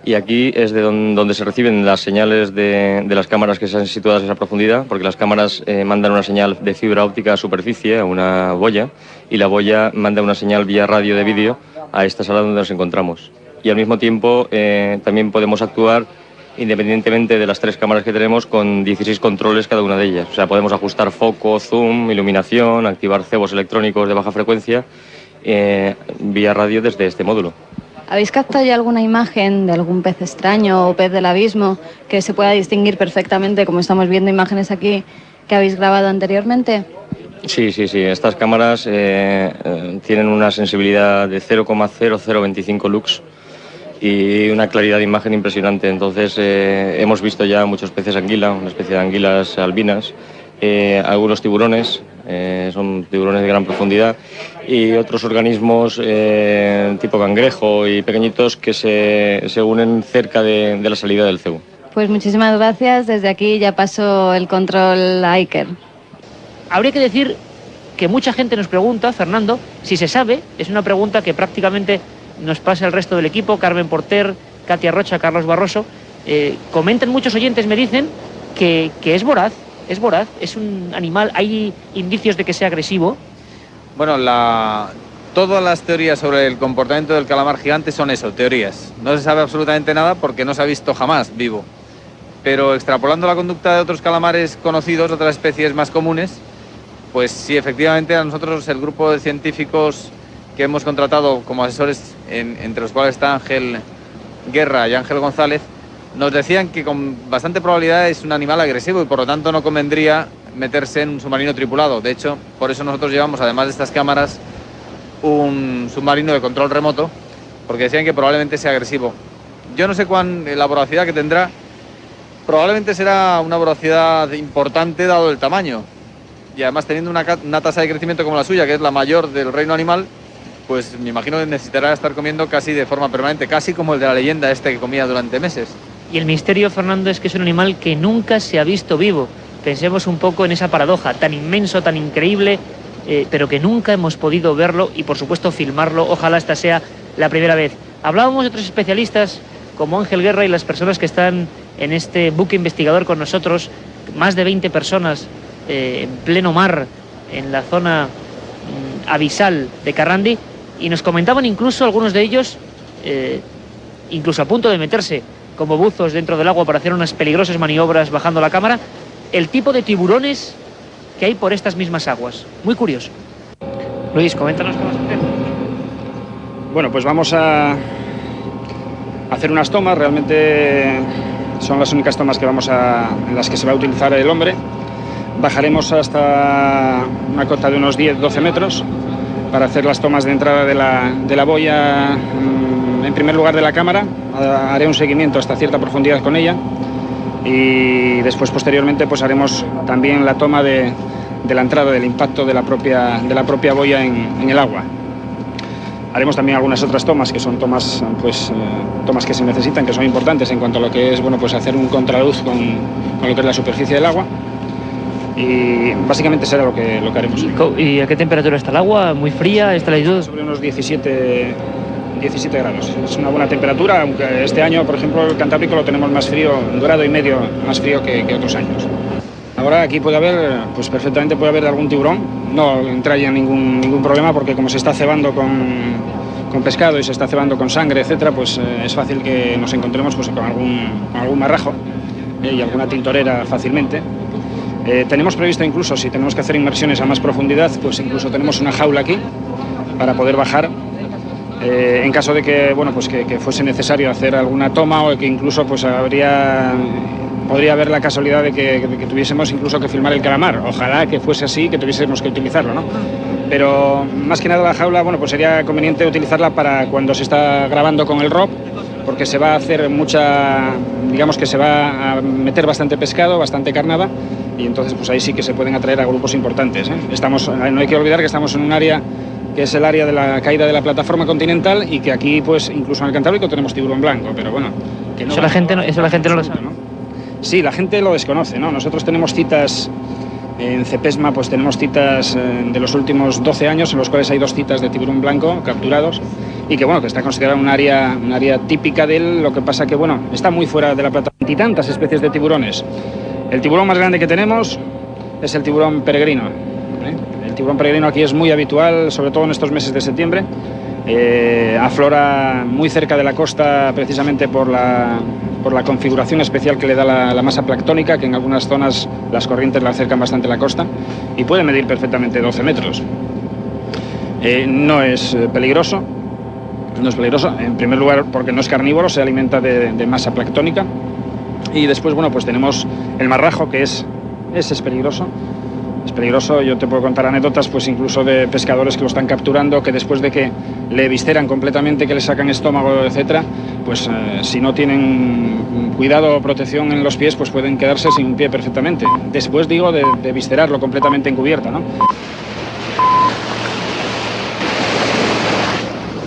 S25: y aquí es de donde se reciben las señales de las cámaras que están situadas a esa profundidad, porque las cámaras mandan una señal de fibra óptica a superficie, a una boya, y la boya manda una señal vía radio de vídeo a esta sala donde nos encontramos. Y al mismo tiempo también podemos actuar independientemente de las 3 cámaras que tenemos, con 16 controles cada una de ellas. O sea, podemos ajustar foco, zoom, iluminación, activar cebos electrónicos de baja frecuencia vía radio desde este módulo.
S24: ¿Habéis captado ya alguna imagen de algún pez extraño o pez del abismo que se pueda distinguir perfectamente, como estamos viendo imágenes aquí que habéis grabado anteriormente?
S25: Sí. Estas cámaras tienen una sensibilidad de 0,0025 lux y una claridad de imagen impresionante. Entonces hemos visto ya muchos peces anguila, una especie de anguilas albinas, algunos tiburones, son tiburones de gran profundidad, y otros organismos tipo cangrejo y pequeñitos que se unen cerca de la salida del CEU.
S24: Pues muchísimas gracias. Desde aquí ya paso el control a Iker.
S1: Habría que decir que mucha gente nos pregunta, Fernando, si se sabe. Es una pregunta que prácticamente nos pasa el resto del equipo, Carmen Porter, Katia Rocha, Carlos Barroso. Comentan muchos oyentes, me dicen, que es voraz, es un animal, hay indicios de que sea agresivo.
S10: Bueno, todas las teorías sobre el comportamiento del calamar gigante son eso, teorías. No se sabe absolutamente nada porque no se ha visto jamás vivo. Pero extrapolando la conducta de otros calamares conocidos, otras especies más comunes, pues sí, efectivamente a nosotros, el grupo de científicos que hemos contratado como asesores, entre los cuales está Ángel Guerra y Ángel González, nos decían que con bastante probabilidad es un animal agresivo y por lo tanto no convendría meterse en un submarino tripulado. De hecho, por eso nosotros llevamos, además de estas cámaras, un submarino de control remoto, porque decían que probablemente sea agresivo. Yo no sé la voracidad que tendrá. Probablemente será una voracidad importante dado el tamaño. Y además teniendo una tasa de crecimiento como la suya, que es la mayor del reino animal, pues me imagino que necesitará estar comiendo casi de forma permanente, casi como el de la leyenda que comía durante meses.
S1: Y el misterio, Fernando, es que es un animal que nunca se ha visto vivo. Pensemos un poco en esa paradoja, tan inmenso, tan increíble, pero que nunca hemos podido verlo y, por supuesto, filmarlo. Ojalá esta sea la primera vez. Hablábamos de otros especialistas, como Ángel Guerra y las personas que están en este buque investigador con nosotros, más de 20 personas en pleno mar, en la zona abisal de Carrandi, y nos comentaban incluso algunos de ellos, incluso a punto de meterse como buzos dentro del agua para hacer unas peligrosas maniobras bajando la cámara, el tipo de tiburones que hay por estas mismas aguas. Muy curioso. Luis, coméntanos qué vas a hacer.
S2: Bueno, pues vamos a hacer unas tomas. Realmente son las únicas tomas que en las que se va a utilizar el hombre. Bajaremos hasta una cota de unos 10-12 metros para hacer las tomas de entrada de la boya, en primer lugar de la cámara. Haré un seguimiento hasta cierta profundidad con ella y después, posteriormente, pues haremos también la toma de la entrada, del impacto de la propia boya en el agua. Haremos también algunas otras tomas que son tomas que se necesitan, que son importantes en cuanto a lo que es, bueno, pues hacer un contraluz con lo que es la superficie del agua. Y básicamente será lo que haremos.
S1: ¿Y a qué temperatura está el agua? ¿Muy fría? ¿Esta latitud?
S2: Sobre unos 17 grados. Es una buena temperatura, aunque este año, por ejemplo, el Cantábrico lo tenemos más frío, 1,5 grados más frío que otros años. Ahora aquí perfectamente puede haber algún tiburón. No entraría ningún problema, porque como se está cebando con pescado y se está cebando con sangre, etcétera, pues es fácil que nos encontremos con algún marrajo y alguna tintorera fácilmente. Tenemos previsto incluso, si tenemos que hacer inmersiones a más profundidad, pues incluso tenemos una jaula aquí para poder bajar, en caso de que, bueno, pues que fuese necesario hacer alguna toma, o que incluso pues podría haber la casualidad de que tuviésemos incluso que filmar el calamar. Ojalá que fuese así, que tuviésemos que utilizarlo, ¿no? Pero más que nada la jaula, bueno, pues sería conveniente utilizarla para cuando se está grabando con el ROV, porque se va a hacer digamos que se va a meter bastante pescado, bastante carnada, y entonces pues ahí sí que se pueden atraer a grupos importantes, ¿eh? No hay que olvidar que estamos en un área que es el área de la caída de la plataforma continental, y que aquí, pues incluso en el Cantábrico tenemos tiburón blanco, pero bueno, que no, eso la gente no lo sabe, ¿no? Sí, la gente lo desconoce, ¿no? Nosotros tenemos citas en CEPESMA, pues tenemos citas de los últimos 12 años, en los cuales hay 2 citas de tiburón blanco capturados, y que bueno, que está considerado un área típica de él. Lo que pasa que bueno, está muy fuera de la plataforma. Y tantas especies de tiburones. El tiburón más grande que tenemos es el tiburón peregrino. El tiburón peregrino aquí es muy habitual, sobre todo en estos meses de septiembre. Aflora muy cerca de la costa precisamente por la configuración especial que le da la masa planctónica, que en algunas zonas las corrientes la acercan bastante a la costa, y puede medir perfectamente 12 metros. No es peligroso, en primer lugar porque no es carnívoro, se alimenta de masa planctónica. Y después, bueno, pues tenemos el marrajo, que ese es peligroso. Es peligroso, yo te puedo contar anécdotas, pues incluso de pescadores que lo están capturando, que después de que le visceran completamente, que le sacan estómago, etcétera, pues si no tienen cuidado o protección en los pies, pues pueden quedarse sin un pie perfectamente. Después, digo, de viscerarlo completamente encubierta, ¿no?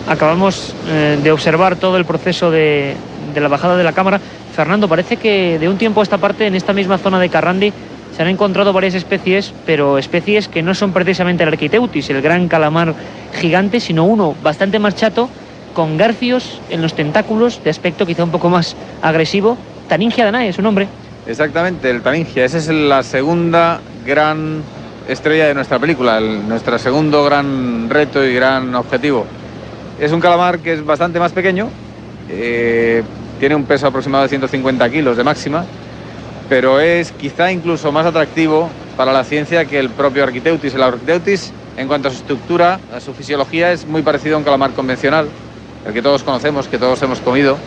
S1: Acabamos de observar todo el proceso de la bajada de la cámara. Fernando, parece que de un tiempo a esta parte, en esta misma zona de Carrandi, se han encontrado varias especies, pero especies que no son precisamente el Architeuthis, el gran calamar gigante, sino uno bastante más chato, con garfios en los tentáculos, de aspecto quizá un poco más agresivo. Taningia danae es su nombre.
S10: Exactamente, el Taningia. Esa es la segunda gran estrella de nuestra película, nuestro segundo gran reto y gran objetivo. Es un calamar que es bastante más pequeño, tiene un peso aproximado de 150 kilos de máxima, pero es quizá incluso más atractivo para la ciencia que el propio Architeuthis. El Architeuthis, en cuanto a su estructura, a su fisiología, es muy parecido a un calamar convencional, el que todos conocemos, que todos hemos comido,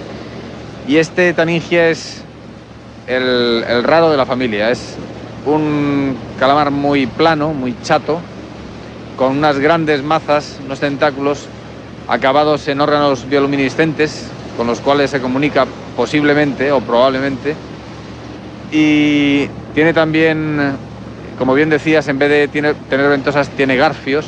S10: y este Taningia es el raro de la familia. Es un calamar muy plano, muy chato, con unas grandes mazas, unos tentáculos acabados en órganos bioluminiscentes, con los cuales se comunica posiblemente o probablemente. Y tiene también, como bien decías, en vez de tener ventosas, tiene garfios.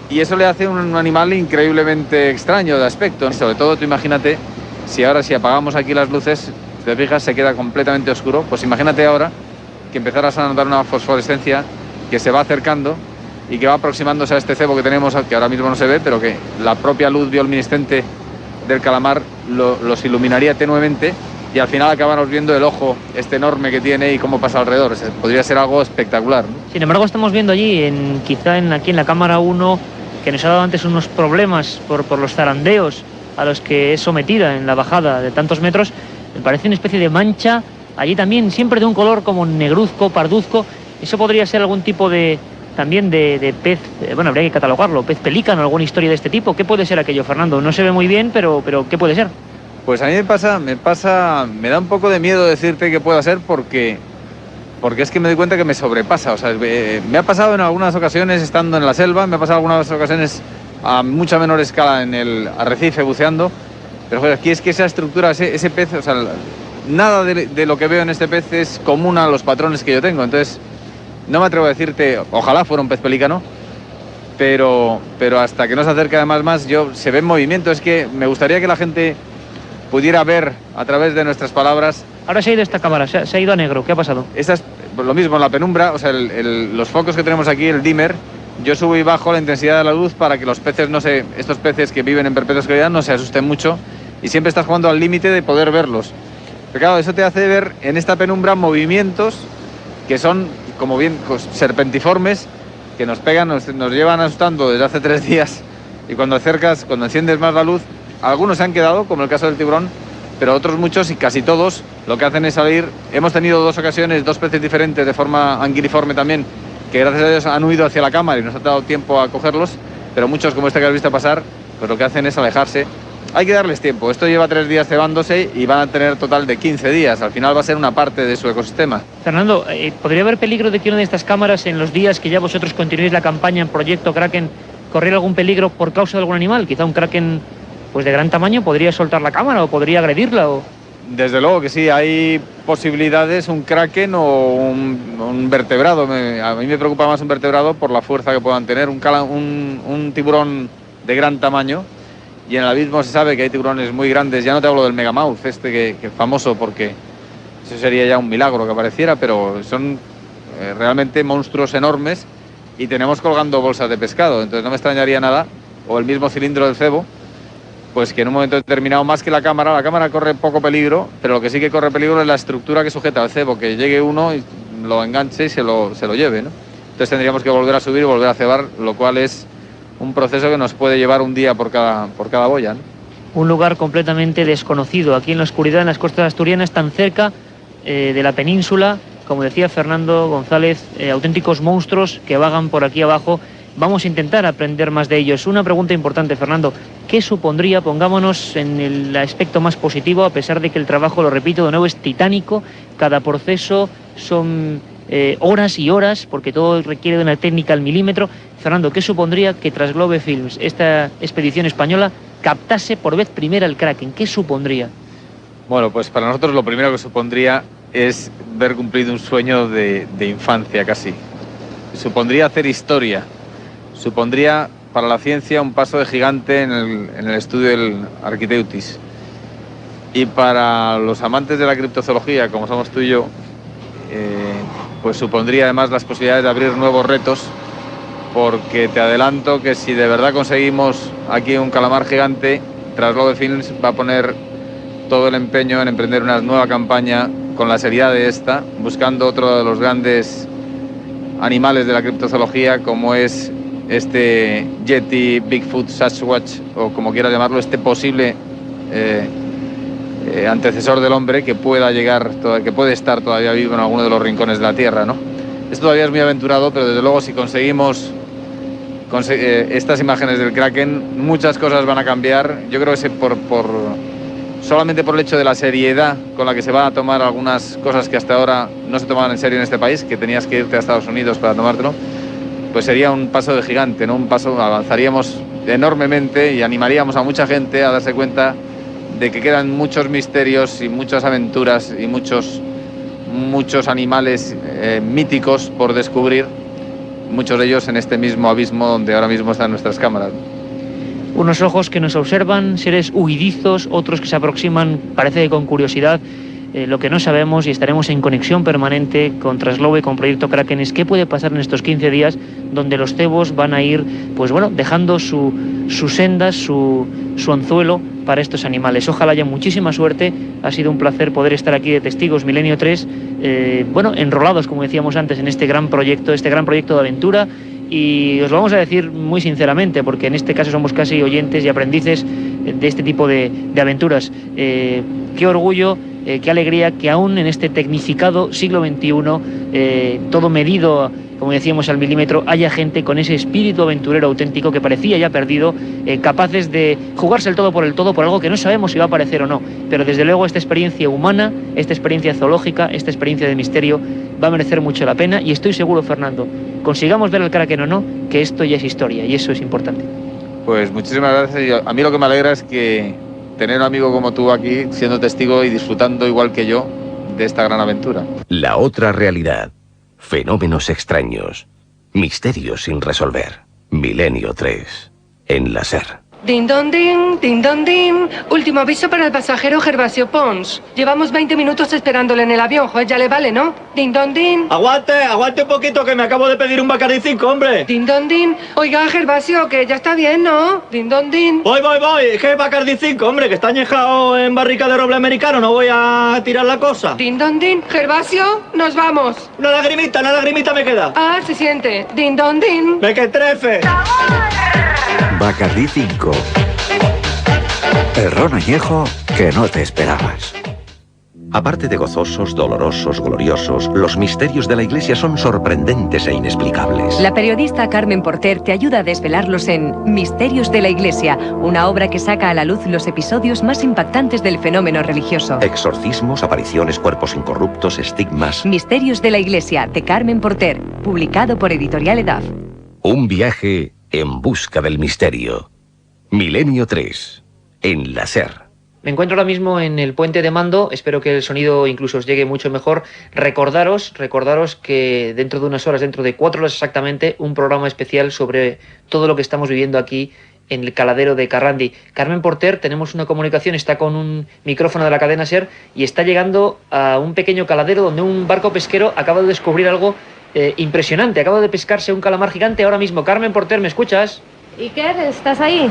S10: Y eso le hace un animal increíblemente extraño de aspecto. Sobre todo, tú imagínate, si apagamos aquí las luces, si te fijas, se queda completamente oscuro. Pues imagínate ahora que empezaras a notar una fosforescencia que se va acercando y que va aproximándose a este cebo que tenemos, que ahora mismo no se ve, pero que la propia luz bioluminiscente del calamar los iluminaría tenuemente, y al final acabamos viendo el ojo este enorme que tiene y cómo pasa alrededor. Podría ser algo espectacular, ¿no?
S1: Sin embargo, estamos viendo allí, aquí en la cámara 1, que nos ha dado antes unos problemas por los zarandeos a los que es sometida en la bajada de tantos metros. Me parece una especie de mancha allí también, siempre de un color como negruzco, parduzco. Eso podría ser algún tipo de pez, bueno, habría que catalogarlo, pez pelícano, alguna historia de este tipo. ¿Qué puede ser aquello, Fernando? No se ve muy bien, pero ¿qué puede ser?
S10: Pues a mí me da un poco de miedo decirte qué pueda ser, porque es que me doy cuenta que me sobrepasa. O sea, me ha pasado en algunas ocasiones estando en la selva, me ha pasado en algunas ocasiones a mucha menor escala en el arrecife buceando, pero joder, aquí es que esa estructura, ese pez, o sea, nada de lo que veo en este pez es común a los patrones que yo tengo. Entonces, no me atrevo a decirte, ojalá fuera un pez pelícano, pero hasta que no se acerque además más, se ve en movimiento. Es que me gustaría que la gente pudiera ver a través de nuestras palabras.
S1: Ahora se ha ido esta cámara, se ha ido a negro. ¿Qué ha pasado?
S10: Esta es lo mismo en la penumbra, o sea, los focos que tenemos aquí, el dimmer, yo subo y bajo la intensidad de la luz para que los peces estos peces que viven en perpetua oscuridad no se asusten mucho, y siempre estás jugando al límite de poder verlos. Pero claro, eso te hace ver en esta penumbra movimientos que son como bien serpentiformes, que nos pegan, nos llevan asustando desde hace 3 días, y cuando enciendes más la luz, algunos se han quedado, como el caso del tiburón, pero otros muchos, y casi todos, lo que hacen es salir. Hemos tenido 2 ocasiones, 2 peces diferentes de forma anguiliforme también, que gracias a Dios han huido hacia la cámara y nos ha dado tiempo a cogerlos, pero muchos, como este que has visto pasar, pues lo que hacen es alejarse. Hay que darles tiempo. Esto lleva 3 días cebándose y van a tener total de 15 días. Al final va a ser una parte de su ecosistema.
S1: Fernando, ¿podría haber peligro de que una de estas cámaras, en los días que ya vosotros continuéis la campaña en Proyecto Kraken, corriera algún peligro por causa de algún animal? Quizá un kraken pues de gran tamaño podría soltar la cámara o podría agredirla.
S10: Desde luego que sí, hay posibilidades, un kraken o un vertebrado. A mí me preocupa más un vertebrado por la fuerza que puedan tener. Un tiburón de gran tamaño, y en el abismo se sabe que hay tiburones muy grandes. Ya no te hablo del megamouth, que es famoso, porque eso sería ya un milagro que apareciera, pero son realmente monstruos enormes, y tenemos colgando bolsas de pescado. Entonces no me extrañaría nada o el mismo cilindro del cebo, pues que en un momento determinado, más que la cámara corre poco peligro, pero lo que sí que corre peligro es la estructura que sujeta al cebo, que llegue uno y lo enganche y se lo lleve, ¿no? Entonces tendríamos que volver a subir y volver a cebar, lo cual es un proceso que nos puede llevar un día por cada boya, ¿no?
S1: Un lugar completamente desconocido, aquí en la oscuridad, en las costas asturianas, tan cerca de la península, como decía Fernando González, auténticos monstruos que vagan por aquí abajo. Vamos a intentar aprender más de ellos. Una pregunta importante, Fernando, ¿qué supondría, pongámonos en el aspecto más positivo, a pesar de que el trabajo, lo repito de nuevo, es titánico, cada proceso son horas y horas, porque todo requiere de una técnica al milímetro? Fernando, ¿qué supondría que tras Globe Films, esta expedición española, captase por vez primera el Kraken? ¿Qué supondría?
S10: Bueno, pues para nosotros lo primero que supondría es ver cumplido un sueño de infancia casi. Supondría hacer historia. Supondría para la ciencia un paso de gigante en el estudio del Architeuthis. Y para los amantes de la criptozoología, como somos tú y yo, pues supondría además las posibilidades de abrir nuevos retos, porque te adelanto que si de verdad conseguimos aquí un calamar gigante, tras Globe Films va a poner todo el empeño en emprender una nueva campaña con la seriedad de esta, buscando otro de los grandes animales de la criptozoología, como es este Yeti, Bigfoot, Sasquatch, o como quieras llamarlo, este posible antecesor del hombre que pueda llegar, que puede estar todavía vivo en alguno de los rincones de la Tierra, ¿no? Esto todavía es muy aventurado, pero desde luego si conseguimos estas imágenes del Kraken, muchas cosas van a cambiar. Yo creo que solamente por el hecho de la seriedad con la que se van a tomar algunas cosas que hasta ahora no se tomaban en serio en este país, que tenías que irte a Estados Unidos para tomártelo, pues sería un paso de gigante, ¿no? Avanzaríamos enormemente y animaríamos a mucha gente a darse cuenta de que quedan muchos misterios y muchas aventuras y muchos animales míticos por descubrir, muchos de ellos en este mismo abismo donde ahora mismo están nuestras cámaras.
S1: Unos ojos que nos observan, seres huidizos, otros que se aproximan, parece que con curiosidad. Lo que no sabemos, y estaremos en conexión permanente con Trasglobe, con Proyecto Kraken, es qué puede pasar en estos 15 días donde los cebos van a ir, pues bueno, dejando sus sendas, su anzuelo para estos animales. Ojalá haya muchísima suerte. Ha sido un placer poder estar aquí de testigos Milenio 3, bueno, enrolados, como decíamos antes, en este gran proyecto de aventura. Y os lo vamos a decir muy sinceramente, porque en este caso somos casi oyentes y aprendices de este tipo de aventuras. Qué orgullo, qué alegría que aún en este tecnificado siglo XXI, todo medido, como decíamos, al milímetro, haya gente con ese espíritu aventurero auténtico que parecía ya perdido, capaces de jugarse el todo, por algo que no sabemos si va a aparecer o no. Pero desde luego esta experiencia humana, esta experiencia zoológica, esta experiencia de misterio va a merecer mucho la pena, y estoy seguro, Fernando, consigamos ver al Kraken o no, que esto ya es historia, y eso es importante.
S10: Pues muchísimas gracias. Y a mí lo que me alegra es que tener un amigo como tú aquí, siendo testigo y disfrutando igual que yo de esta gran aventura.
S6: La otra realidad. Fenómenos extraños. Misterios sin resolver. Milenio 3. En la SER.
S7: Din don din, din don din. Último aviso para el pasajero Gervasio Pons. Llevamos 20 minutos esperándole en el avión, joder, ya le vale, ¿no? Din don din.
S9: Aguante un poquito, que me acabo de pedir un Bacardi 5, hombre.
S7: Din don din. Oiga, Gervasio, que ya está bien, ¿no? Din don din.
S9: Voy. Es que Bacardi 5, hombre, que está añejado en barrica de roble americano, no voy a tirar la cosa.
S7: Din don din. Gervasio, nos vamos.
S9: Una lagrimita me queda.
S7: Ah, se siente. Din don din.
S9: ¡Me que trefe!
S21: Bacardi 5. El ron añejo que no te esperabas.
S6: Aparte de gozosos, dolorosos, gloriosos, los misterios de la Iglesia son sorprendentes e inexplicables.
S23: La periodista Carmen Porter te ayuda a desvelarlos en Misterios de la Iglesia, una obra que saca a la luz los episodios más impactantes del fenómeno religioso.
S6: Exorcismos, apariciones, cuerpos incorruptos, estigmas.
S23: Misterios de la Iglesia, de Carmen Porter, publicado por Editorial Edaf.
S6: Un viaje en busca del misterio. Milenio 3, en la SER.
S1: Me encuentro ahora mismo en el puente de mando, espero que el sonido incluso os llegue mucho mejor. Recordaros que dentro de unas horas, dentro de 4 horas exactamente, un programa especial sobre todo lo que estamos viviendo aquí en el caladero de Carrandi. Carmen Porter, tenemos una comunicación, está con un micrófono de la cadena SER y está llegando a un pequeño caladero donde un barco pesquero acaba de descubrir algo impresionante. Acaba de pescarse un calamar gigante ahora mismo. Carmen Porter, ¿me escuchas?
S5: Iker, ¿estás ahí?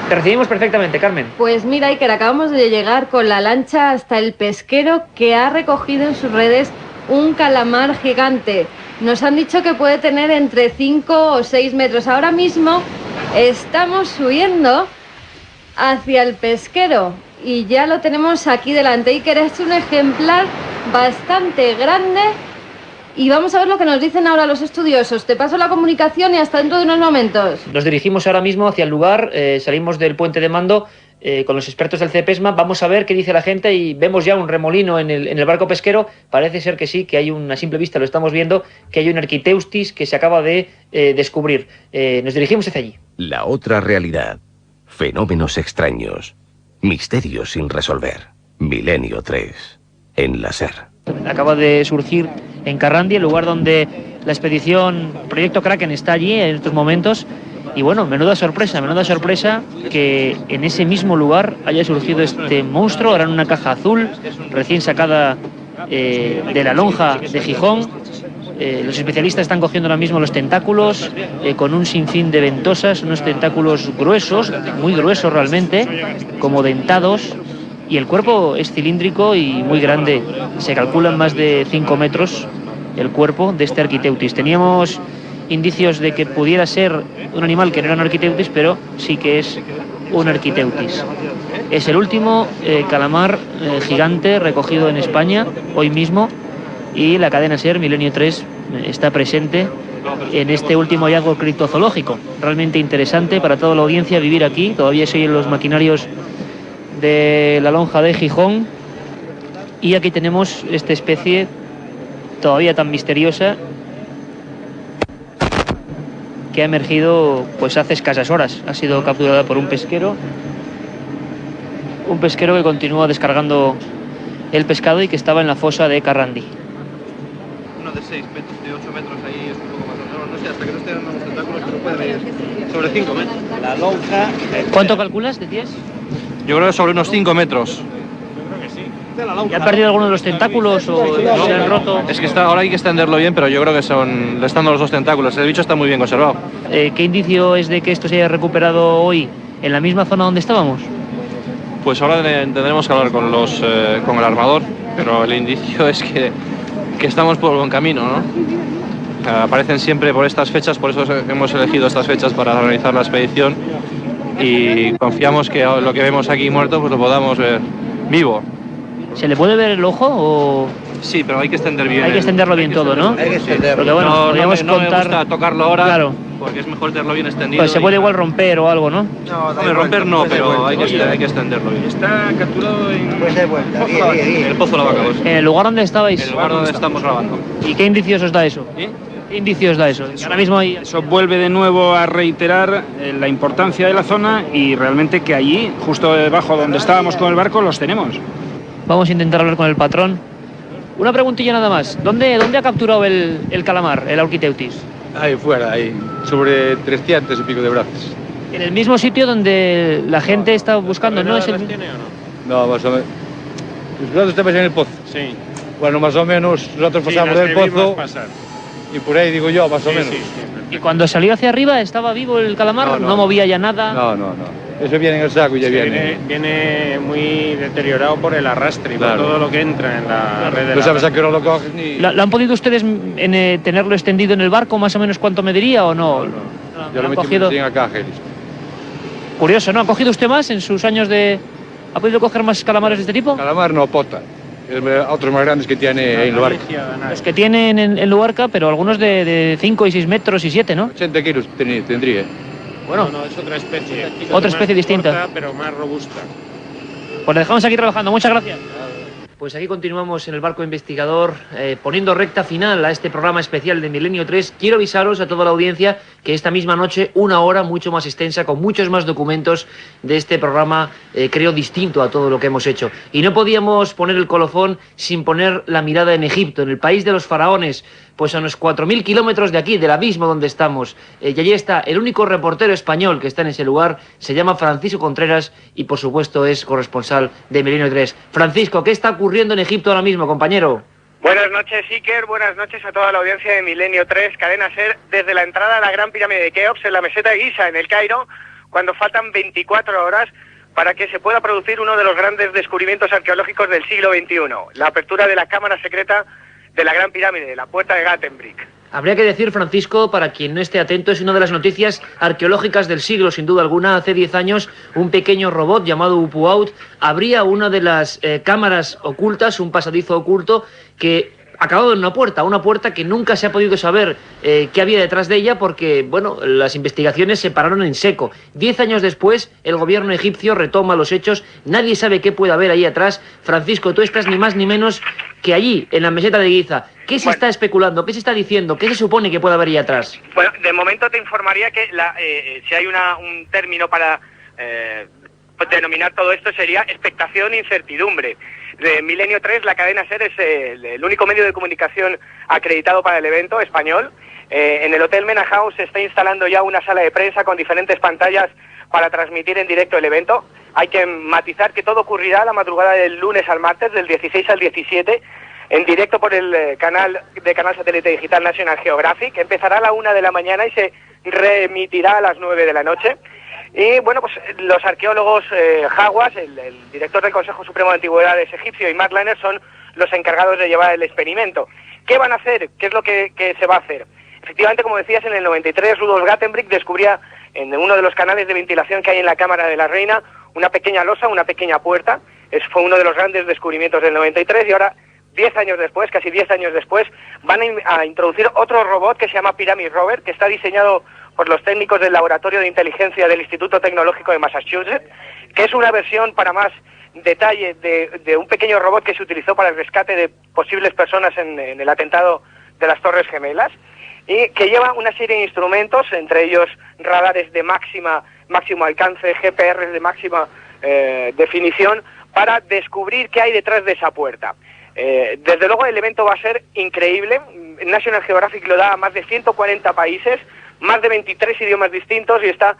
S1: Te recibimos perfectamente, Carmen.
S5: Pues mira, Iker, acabamos de llegar con la lancha hasta el pesquero que ha recogido en sus redes un calamar gigante. Nos han dicho que puede tener entre 5 o 6 metros. Ahora mismo estamos subiendo hacia el pesquero y ya lo tenemos aquí delante. Iker, es un ejemplar bastante grande y vamos a ver lo que nos dicen ahora los estudiosos. Te paso la comunicación y hasta dentro de unos momentos.
S1: Nos dirigimos ahora mismo hacia el lugar, salimos del puente de mando con los expertos del CEPESMA, vamos a ver qué dice la gente y vemos ya un remolino en el barco pesquero. Parece ser que sí, que hay una simple vista, lo estamos viendo, que hay un Architeutis que se acaba de descubrir. Nos dirigimos hacia allí.
S6: La otra realidad. Fenómenos extraños. Misterios sin resolver. Milenio 3. En la SER.
S1: Acaba de surgir en Carrandi, el lugar donde la expedición Proyecto Kraken está allí en estos momentos. Y bueno, menuda sorpresa que en ese mismo lugar haya surgido este monstruo, ahora en una caja azul, recién sacada de la lonja de Gijón. Los especialistas están cogiendo ahora mismo los tentáculos con un sinfín de ventosas, unos tentáculos gruesos, muy gruesos realmente, como dentados. Y el cuerpo es cilíndrico y muy grande. Se calculan más de 5 metros el cuerpo de este Architeutis. Teníamos indicios de que pudiera ser un animal que no era un Architeutis, pero sí que es un Architeutis. Es el último calamar gigante recogido en España hoy mismo y la cadena SER Milenio 3 está presente en este último hallazgo criptozoológico. Realmente interesante para toda la audiencia vivir aquí. Todavía se oyen los maquinarios de la lonja de Gijón y aquí tenemos esta especie todavía tan misteriosa que ha emergido pues hace escasas horas. Ha sido capturada por un pesquero que continúa descargando el pescado y que estaba en la fosa de Carrandi.
S3: Uno de 6 metros, de 8 metros ahí es un poco más. No sé, hasta que no estén dando los tentáculos, pero puede medir sobre 5 metros. La lonja...
S1: ¿Cuánto calculas, decías?
S3: Yo creo que sobre unos 5 metros.
S1: ¿Y ha perdido alguno de los tentáculos o se han roto?
S3: Es que ahora hay que extenderlo bien, pero yo creo que le están dando los 2 tentáculos. El bicho está muy bien conservado.
S1: ¿Qué indicio es de que esto se haya recuperado hoy en la misma zona donde estábamos?
S3: Pues ahora tendremos que hablar con el armador, pero el indicio es que estamos por buen camino, ¿no? Aparecen siempre por estas fechas, por eso hemos elegido estas fechas para realizar la expedición y confiamos que lo que vemos aquí muerto pues lo podamos ver vivo.
S1: ¿Se le puede ver el ojo o...?
S3: Sí, pero hay que extender bien.
S1: Hay que extenderlo bien todo, ¿no?
S3: Hay que extenderlo.
S1: Porque bueno, podríamos
S3: no
S1: contar...
S3: me gusta tocarlo ahora,
S1: claro,
S3: porque es mejor tenerlo bien extendido.
S1: Pues se puede igual romper o algo, ¿no?
S3: No, romper no, pero hay que extenderlo bien.
S2: Está capturado en...
S3: Pues de vuelta, el Pozo La Vaca.
S1: ¿En el lugar donde estabais?
S3: En el lugar donde estamos grabando.
S1: ¿Y qué indicios os da eso? ¿Qué indicios da eso? Ahora mismo hay...
S2: Eso vuelve de nuevo a reiterar la importancia de la zona y realmente que allí, justo debajo donde estábamos con el barco, los tenemos.
S1: Vamos a intentar hablar con el patrón. Una preguntilla nada más. ¿Dónde ha capturado el calamar, el Architeutis?
S10: Ahí fuera, ahí, sobre 300 y pico de brazos.
S1: ¿En el mismo sitio donde la gente está buscando? ¿No es el...?
S10: No, más o menos. Nosotros estamos en el pozo.
S3: Sí.
S10: Bueno, más o menos nosotros pasamos del pozo y por ahí digo yo, más o menos.
S1: ¿Y cuando salió hacia arriba estaba vivo el calamar? ¿No movía ya nada?
S10: No. Eso viene en el saco y ya viene.
S3: Viene muy deteriorado por el arrastre y por todo lo que entra en la red de
S10: No sabes a qué hora lo coges ni...
S1: ¿Lo han podido ustedes tenerlo extendido en el barco más o menos cuánto mediría o no?
S10: Yo lo metí en la caja y listo.
S1: Curioso, ¿no? ¿Ha cogido usted más en sus años de...? ¿Ha podido coger más calamares de este tipo?
S10: Calamar no, pota. Otros más grandes que tiene en Luarca.
S1: Los que tienen en Luarca, pero algunos de 5 y 6 metros y 7, ¿no?
S10: 80 kilos tendría.
S1: Bueno,
S3: no, es otra especie.
S1: Otra especie distinta.
S3: Corta, pero más robusta.
S1: Pues le dejamos aquí trabajando. Muchas gracias. Pues aquí continuamos en el barco investigador, poniendo recta final a este programa especial de Milenio 3. Quiero avisaros a toda la audiencia que esta misma noche, una hora mucho más extensa, con muchos más documentos de este programa, creo distinto a todo lo que hemos hecho. Y no podíamos poner el colofón sin poner la mirada en Egipto, en el país de los faraones, pues a unos 4.000 kilómetros de aquí, del abismo donde estamos. Y allí está el único reportero español que está en ese lugar, se llama Francisco Contreras y por supuesto es corresponsal de Milenio 3. Francisco, ¿qué está ocurriendo en Egipto ahora mismo, compañero?
S4: Buenas noches, Iker. Buenas noches a toda la audiencia de Milenio 3, Cadena SER, desde la entrada a la Gran Pirámide de Keops en la meseta de Giza, en el Cairo, cuando faltan 24 horas para que se pueda producir uno de los grandes descubrimientos arqueológicos del siglo XXI, la apertura de la cámara secreta de la Gran Pirámide, la Puerta de Gatenbrick.
S1: Habría que decir, Francisco, para quien no esté atento, es una de las noticias arqueológicas del siglo, sin duda alguna. Hace 10 años, un pequeño robot llamado Upuaut abría una de las cámaras ocultas, un pasadizo oculto, que acababa en una puerta que nunca se ha podido saber qué había detrás de ella porque, bueno, las investigaciones se pararon en seco. 10 años después, el gobierno egipcio retoma los hechos, nadie sabe qué puede haber ahí atrás. Francisco, tú estás ni más ni menos que allí, en la meseta de Giza. ¿Qué se está especulando? ¿Qué se está diciendo? ¿Qué se supone que puede haber ahí atrás?
S4: Bueno, de momento te informaría que si hay un término para denominar todo esto sería expectación e incertidumbre. De Milenio 3, la cadena SER es el único medio de comunicación acreditado para el evento español. En el Hotel Mena House se está instalando ya una sala de prensa con diferentes pantallas para transmitir en directo el evento. Hay que matizar que todo ocurrirá la madrugada del lunes al martes, del 16 al 17, en directo por el canal satélite digital National Geographic. Empezará a la 1 de la mañana y se reemitirá a las 9 de la noche. Y bueno, pues los arqueólogos Hawass, el director del Consejo Supremo de Antigüedades egipcio, y Mark Liner son los encargados de llevar el experimento. ¿Qué van a hacer? ¿Qué es lo que se va a hacer? Efectivamente, como decías, en el 93 Rudolf Gatenbrick descubría en uno de los canales de ventilación que hay en la Cámara de la Reina una pequeña losa, una pequeña puerta. Fue uno de los grandes descubrimientos del 93 y ahora, 10 años después, casi 10 años después, van a introducir otro robot que se llama Pyramid Rover, que está diseñado por los técnicos del Laboratorio de Inteligencia del Instituto Tecnológico de Massachusetts, que es una versión para más detalle de un pequeño robot que se utilizó para el rescate de posibles personas en el atentado de las Torres Gemelas, y que lleva una serie de instrumentos, entre ellos radares de máximo alcance, GPRs de máxima definición, para descubrir qué hay detrás de esa puerta. Desde luego el evento va a ser increíble. National Geographic lo da a más de 140 países, más de 23 idiomas distintos, y está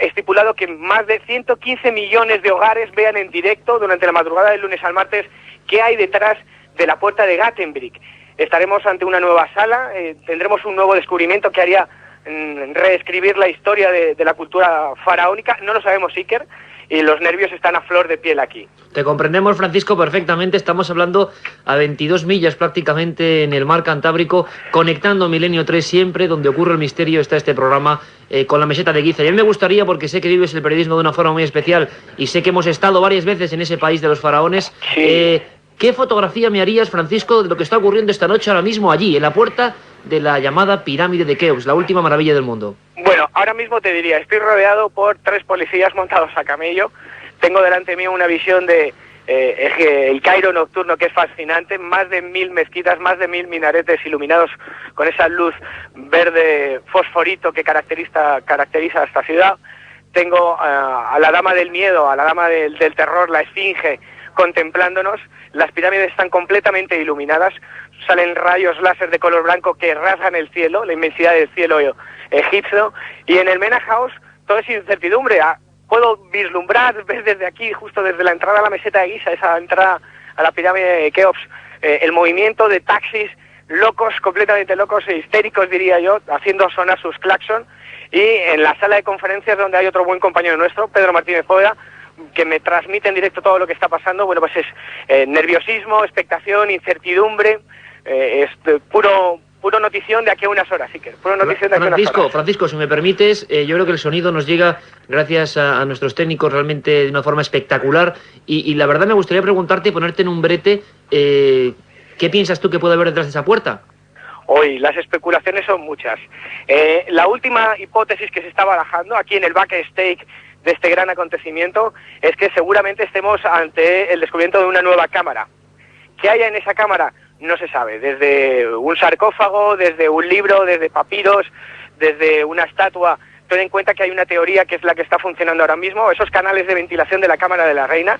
S4: estipulado que más de 115 millones de hogares vean en directo durante la madrugada del lunes al martes qué hay detrás de la puerta de Gatenbrick. Estaremos ante una nueva sala, tendremos un nuevo descubrimiento que haría reescribir la historia de la cultura faraónica. No lo sabemos, Iker, y los nervios están a flor de piel aquí.
S1: Te comprendemos, Francisco, perfectamente. Estamos hablando a 22 millas prácticamente en el mar Cantábrico, conectando Milenio 3 siempre, donde ocurre el misterio está este programa con la meseta de Giza. Y a mí me gustaría, porque sé que vives el periodismo de una forma muy especial y sé que hemos estado varias veces en ese país de los faraones. Sí. ¿Qué fotografía me harías, Francisco, de lo que está ocurriendo esta noche ahora mismo allí, en la puerta de la llamada Pirámide de Keops, la última maravilla del mundo?
S4: Bueno, ahora mismo te diría, estoy rodeado por 3 policías montados a camello. Tengo delante mío una visión de el Cairo nocturno que es fascinante, más de 1000 mezquitas, más de 1000 minaretes iluminados con esa luz verde fosforito que caracteriza a esta ciudad. Tengo a la dama del miedo, a la dama del terror, la esfinge, contemplándonos. Las pirámides están completamente iluminadas, salen rayos láser de color blanco que rasgan el cielo, la inmensidad del cielo egipcio, y en el Mena House todo es incertidumbre. Puedo vislumbrar, ver desde aquí, justo desde la entrada a la meseta de Giza, esa entrada a la pirámide de Keops, el movimiento de taxis locos, completamente locos e histéricos, diría yo, haciendo sonar sus claxon, y en la sala de conferencias donde hay otro buen compañero nuestro, Pedro Martínez Poveda, que me transmite en directo todo lo que está pasando. Bueno, pues es nerviosismo, expectación, incertidumbre, es puro notición de aquí a unas horas, sí que puro notición de aquí a unas horas.
S1: Francisco, si me permites, yo creo que el sonido nos llega gracias a nuestros técnicos realmente de una forma espectacular, y la verdad me gustaría preguntarte, ponerte en un brete, ¿qué piensas tú que puede haber detrás de esa puerta?
S4: Hoy las especulaciones son muchas. La última hipótesis que se está barajando aquí en el backstage de este gran acontecimiento es que seguramente estemos ante el descubrimiento de una nueva cámara. ¿Qué haya en esa cámara? No se sabe. Desde un sarcófago, desde un libro, desde papiros, desde una estatua. Ten en cuenta que hay una teoría que es la que está funcionando ahora mismo. Esos canales de ventilación de la Cámara de la Reina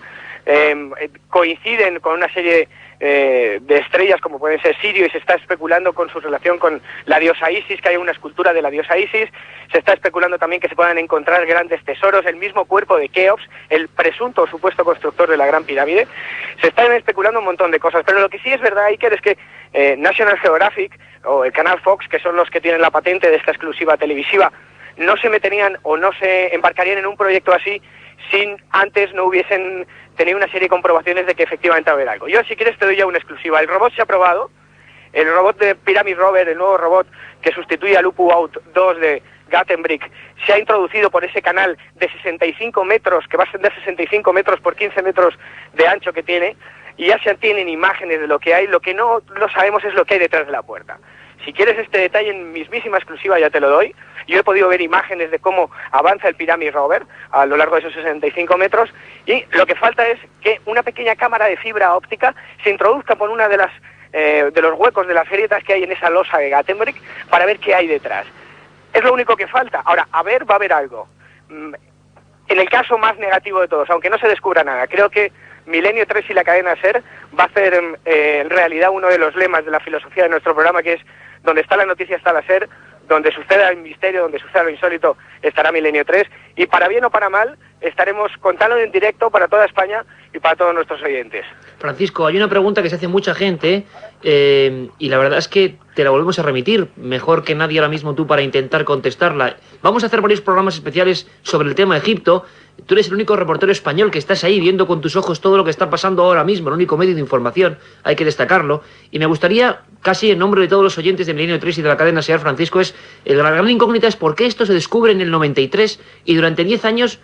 S4: coinciden con una serie de estrellas como pueden ser Sirio, y se está especulando con su relación con la diosa Isis, que hay una escultura de la diosa Isis. Se está especulando también que se puedan encontrar grandes tesoros, el mismo cuerpo de Keops, el presunto o supuesto constructor de la Gran Pirámide. Se están especulando un montón de cosas, pero lo que sí es verdad, Iker, es que National Geographic o el canal Fox, que son los que tienen la patente de esta exclusiva televisiva, no se meterían o no se embarcarían en un proyecto así sin antes no hubiesen tenido una serie de comprobaciones de que efectivamente va a haber algo. Yo, si quieres, te doy ya una exclusiva. El robot se ha probado, el robot de Pyramid Rover, el nuevo robot que sustituye al Up-Out 2 de Gattenbrick, se ha introducido por ese canal de 65 metros, que va a ascender 65 metros por 15 metros de ancho que tiene, y ya se tienen imágenes de lo que hay. Lo que no lo sabemos es lo que hay detrás de la puerta. Si quieres este detalle en mismísima exclusiva, ya te lo doy. Yo he podido ver imágenes de cómo avanza el Pyramid Rover a lo largo de esos 65 metros, y lo que falta es que una pequeña cámara de fibra óptica se introduzca por una de los huecos de las grietas que hay en esa losa de Gattenbrick para ver qué hay detrás. Es lo único que falta. Ahora, va a haber algo. En el caso más negativo de todos, aunque no se descubra nada, creo que Milenio 3 y la cadena SER va a hacer en realidad uno de los lemas de la filosofía de nuestro programa, que es: donde está la noticia está la SER, donde suceda el misterio, donde suceda lo insólito, estará Milenio 3, y para bien o para mal estaremos contando en directo para toda España y para todos nuestros oyentes.
S1: Francisco, hay una pregunta que se hace mucha gente, y la verdad es que te la volvemos a remitir, mejor que nadie ahora mismo tú para intentar contestarla. Vamos a hacer varios programas especiales sobre el tema de Egipto. Tú eres el único reportero español que estás ahí viendo con tus ojos todo lo que está pasando ahora mismo, el único medio de información, hay que destacarlo. Y me gustaría, casi en nombre de todos los oyentes de Milenio 3 y de la cadena SER, Francisco, la gran incógnita es por qué esto se descubre en el 93 y durante 10 años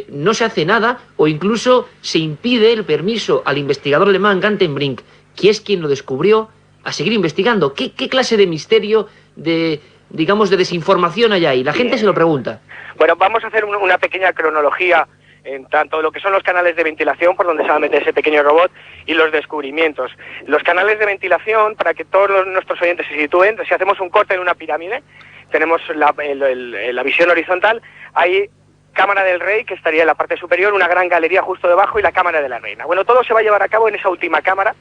S1: no se hace nada, o incluso se impide el permiso al investigador alemán Gantenbrink, que es quien lo descubrió, a seguir investigando. ¿Qué clase de misterio, de desinformación hay ahí? La gente se lo pregunta.
S4: Bueno, vamos a hacer una pequeña cronología en tanto lo que son los canales de ventilación por donde se va a meter ese pequeño robot y los descubrimientos. Los canales de ventilación, para que todos nuestros oyentes se sitúen, si hacemos un corte en una pirámide, tenemos la visión horizontal, hay Cámara del Rey, que estaría en la parte superior, una gran galería justo debajo, y la Cámara de la Reina. Bueno, todo se va a llevar a cabo en esa última cámara,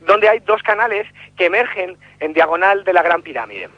S4: donde hay dos canales que emergen en diagonal de la Gran Pirámide.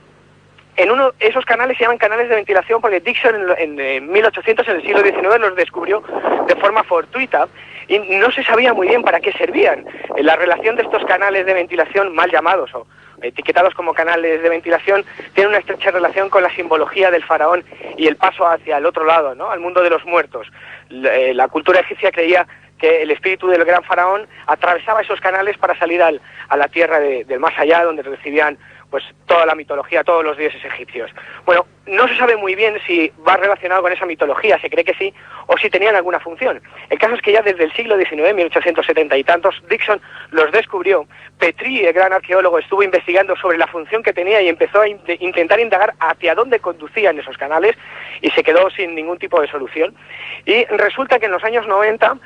S4: Esos canales se llaman canales de ventilación porque Dixon en 1800, en el siglo XIX, los descubrió de forma fortuita y no se sabía muy bien para qué servían. La relación de estos canales de ventilación, mal llamados o etiquetados como canales de ventilación, tiene una estrecha relación con la simbología del faraón y el paso hacia el otro lado, ¿no?, al mundo de los muertos. La cultura egipcia creía que el espíritu del gran faraón atravesaba esos canales para salir a la tierra del más allá, donde recibían pues toda la mitología, todos los dioses egipcios. Bueno, no se sabe muy bien si va relacionado con esa mitología, se cree que sí, o si tenían alguna función. El caso es que ya desde el siglo XIX, 1870 y tantos, Dixon los descubrió. Petrie, el gran arqueólogo, estuvo investigando sobre la función que tenía y empezó a intentar indagar hacia dónde conducían esos canales, y se quedó sin ningún tipo de solución. Y resulta que en los años 90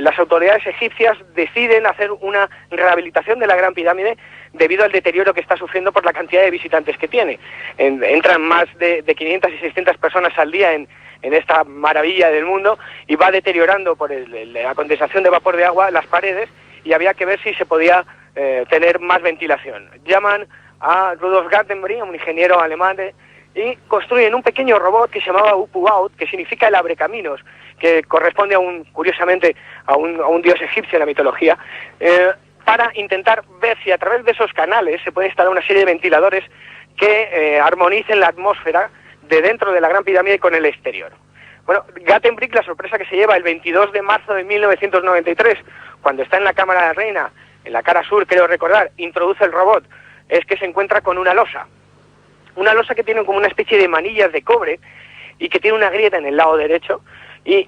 S4: las autoridades egipcias deciden hacer una rehabilitación de la Gran Pirámide debido al deterioro que está sufriendo por la cantidad de visitantes que tiene. Entran más de 500 y 600 personas al día en esta maravilla del mundo, y va deteriorando por la condensación de vapor de agua las paredes, y había que ver si se podía tener más ventilación. Llaman a Rudolf Gantenbrink, un ingeniero alemán, y construyen un pequeño robot que se llamaba Up-Out, que significa el abrecaminos, que corresponde curiosamente a un dios egipcio en la mitología, para intentar ver si a través de esos canales se puede instalar una serie de ventiladores que armonicen la atmósfera de dentro de la Gran Pirámide con el exterior. Bueno, Gattenbrick, la sorpresa que se lleva el 22 de marzo de 1993, cuando está en la Cámara de la Reina, en la cara sur, creo recordar, introduce el robot, es que se encuentra con una losa que tiene como una especie de manillas de cobre y que tiene una grieta en el lado derecho, y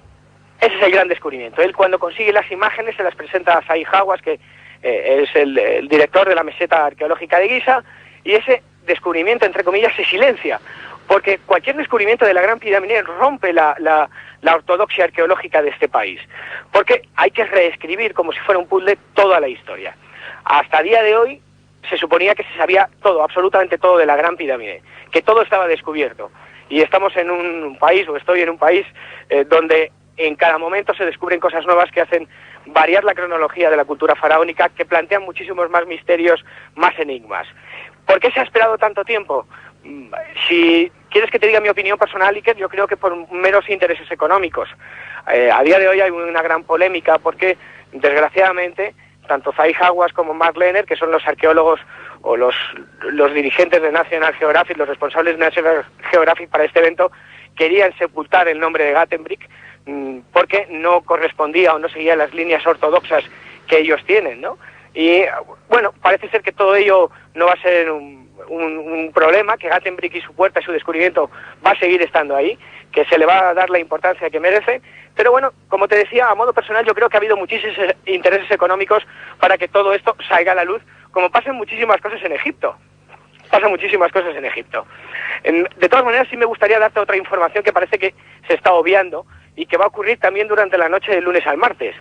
S4: ese es el gran descubrimiento. Él, cuando consigue las imágenes, se las presenta a Zahi Hawass, que es el director de la meseta arqueológica de Giza, y ese descubrimiento, entre comillas, se silencia, porque cualquier descubrimiento de la Gran Pirámide rompe la ortodoxia arqueológica de este país, porque hay que reescribir como si fuera un puzzle toda la historia. Hasta el día de hoy se suponía que se sabía todo, absolutamente todo de la Gran Pirámide, que todo estaba descubierto, y estamos en un país, o estoy en un país, donde en cada momento se descubren cosas nuevas que hacen variar la cronología de la cultura faraónica, que plantean muchísimos más misterios, más enigmas. ¿Por qué se ha esperado tanto tiempo? Si quieres que te diga mi opinión personal, Iker, yo creo que por meros intereses económicos. A día de hoy hay una gran polémica porque, desgraciadamente, tanto Zahi Hawass como Mark Lehner, que son los arqueólogos o los dirigentes de National Geographic, los responsables de National Geographic para este evento, querían sepultar el nombre de Gatenbrick porque no correspondía o no seguía las líneas ortodoxas que ellos tienen, ¿no? Y bueno, parece ser que todo ello no va a ser un problema, que Gatenbrick y su puerta y su descubrimiento va a seguir estando ahí, que se le va a dar la importancia que merece, pero bueno, como te decía, a modo personal yo creo que ha habido muchísimos intereses económicos para que todo esto salga a la luz, como pasan muchísimas cosas en Egipto. Pasan muchísimas cosas en Egipto. De todas maneras, sí me gustaría darte otra información que parece que se está obviando y que va a ocurrir también durante la noche del lunes al martes.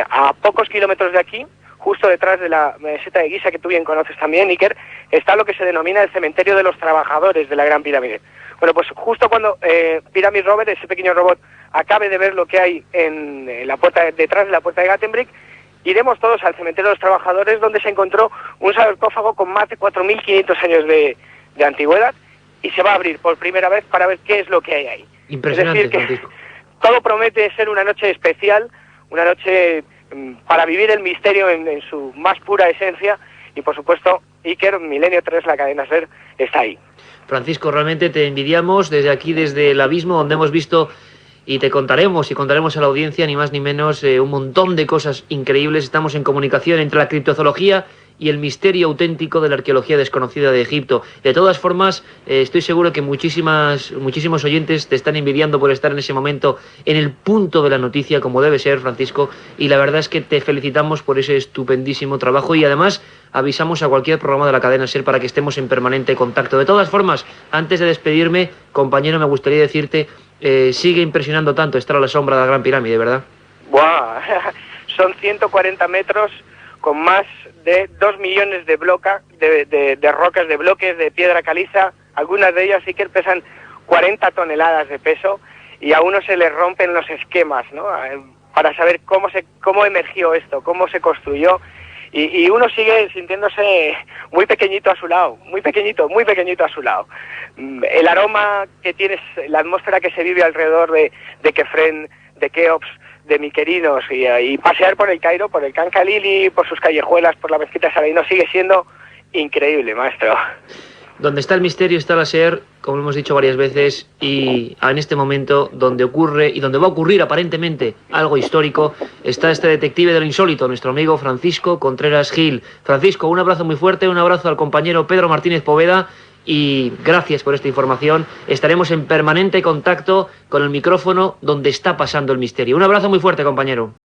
S4: A pocos kilómetros de aquí, justo detrás de la meseta de Giza, que tú bien conoces también, Iker, está lo que se denomina el cementerio de los trabajadores de la Gran Pirámide. Bueno, pues justo cuando Pyramid Robert, ese pequeño robot, acabe de ver lo que hay en la puerta, detrás de la puerta de Gatenbrick, iremos todos al cementerio de los trabajadores, donde se encontró un sarcófago con más de 4.500 años de antigüedad, y se va a abrir por primera vez para ver qué es lo que hay ahí.
S1: Impresionante,
S4: es decir, que todo promete ser una noche especial, una noche para vivir el misterio en su más pura esencia, y por supuesto, Iker, Milenio 3, la cadena SER, está ahí.
S1: Francisco, realmente te envidiamos desde aquí, desde el abismo, donde hemos visto, y te contaremos a la audiencia, ni más ni menos, un montón de cosas increíbles. Estamos en comunicación entre la criptozoología y el misterio auténtico de la arqueología desconocida de Egipto. De todas formas, estoy seguro que muchísimos oyentes te están envidiando por estar en ese momento en el punto de la noticia, como debe ser, Francisco, y la verdad es que te felicitamos por ese estupendísimo trabajo, y además avisamos a cualquier programa de la cadena SER para que estemos en permanente contacto. De todas formas, antes de despedirme, compañero, me gustaría decirte, sigue impresionando tanto estar a la sombra de la Gran Pirámide, ¿verdad?
S4: ¡Buah! Son 140 metros con más de 2 millones de rocas, de bloques de piedra caliza. Algunas de ellas sí que pesan 40 toneladas de peso, y a uno se le rompen los esquemas, ¿no? Para saber cómo emergió esto, cómo se construyó, y uno sigue sintiéndose muy pequeñito a su lado, muy pequeñito a su lado. El aroma que tienes, la atmósfera que se vive alrededor de Kefren, de Keops, de Miquerinos, y pasear por el Cairo, por el Khan Khalili, por sus callejuelas, por la mezquita Saladino, sigue siendo increíble, maestro.
S1: Donde está el misterio está la SER, como hemos dicho varias veces, y en este momento donde ocurre y donde va a ocurrir aparentemente algo histórico, está este detective de lo insólito, nuestro amigo Francisco Contreras Gil. Francisco, un abrazo muy fuerte, un abrazo al compañero Pedro Martínez Poveda, y gracias por esta información. Estaremos en permanente contacto con el micrófono donde está pasando el misterio. Un abrazo muy fuerte, compañero.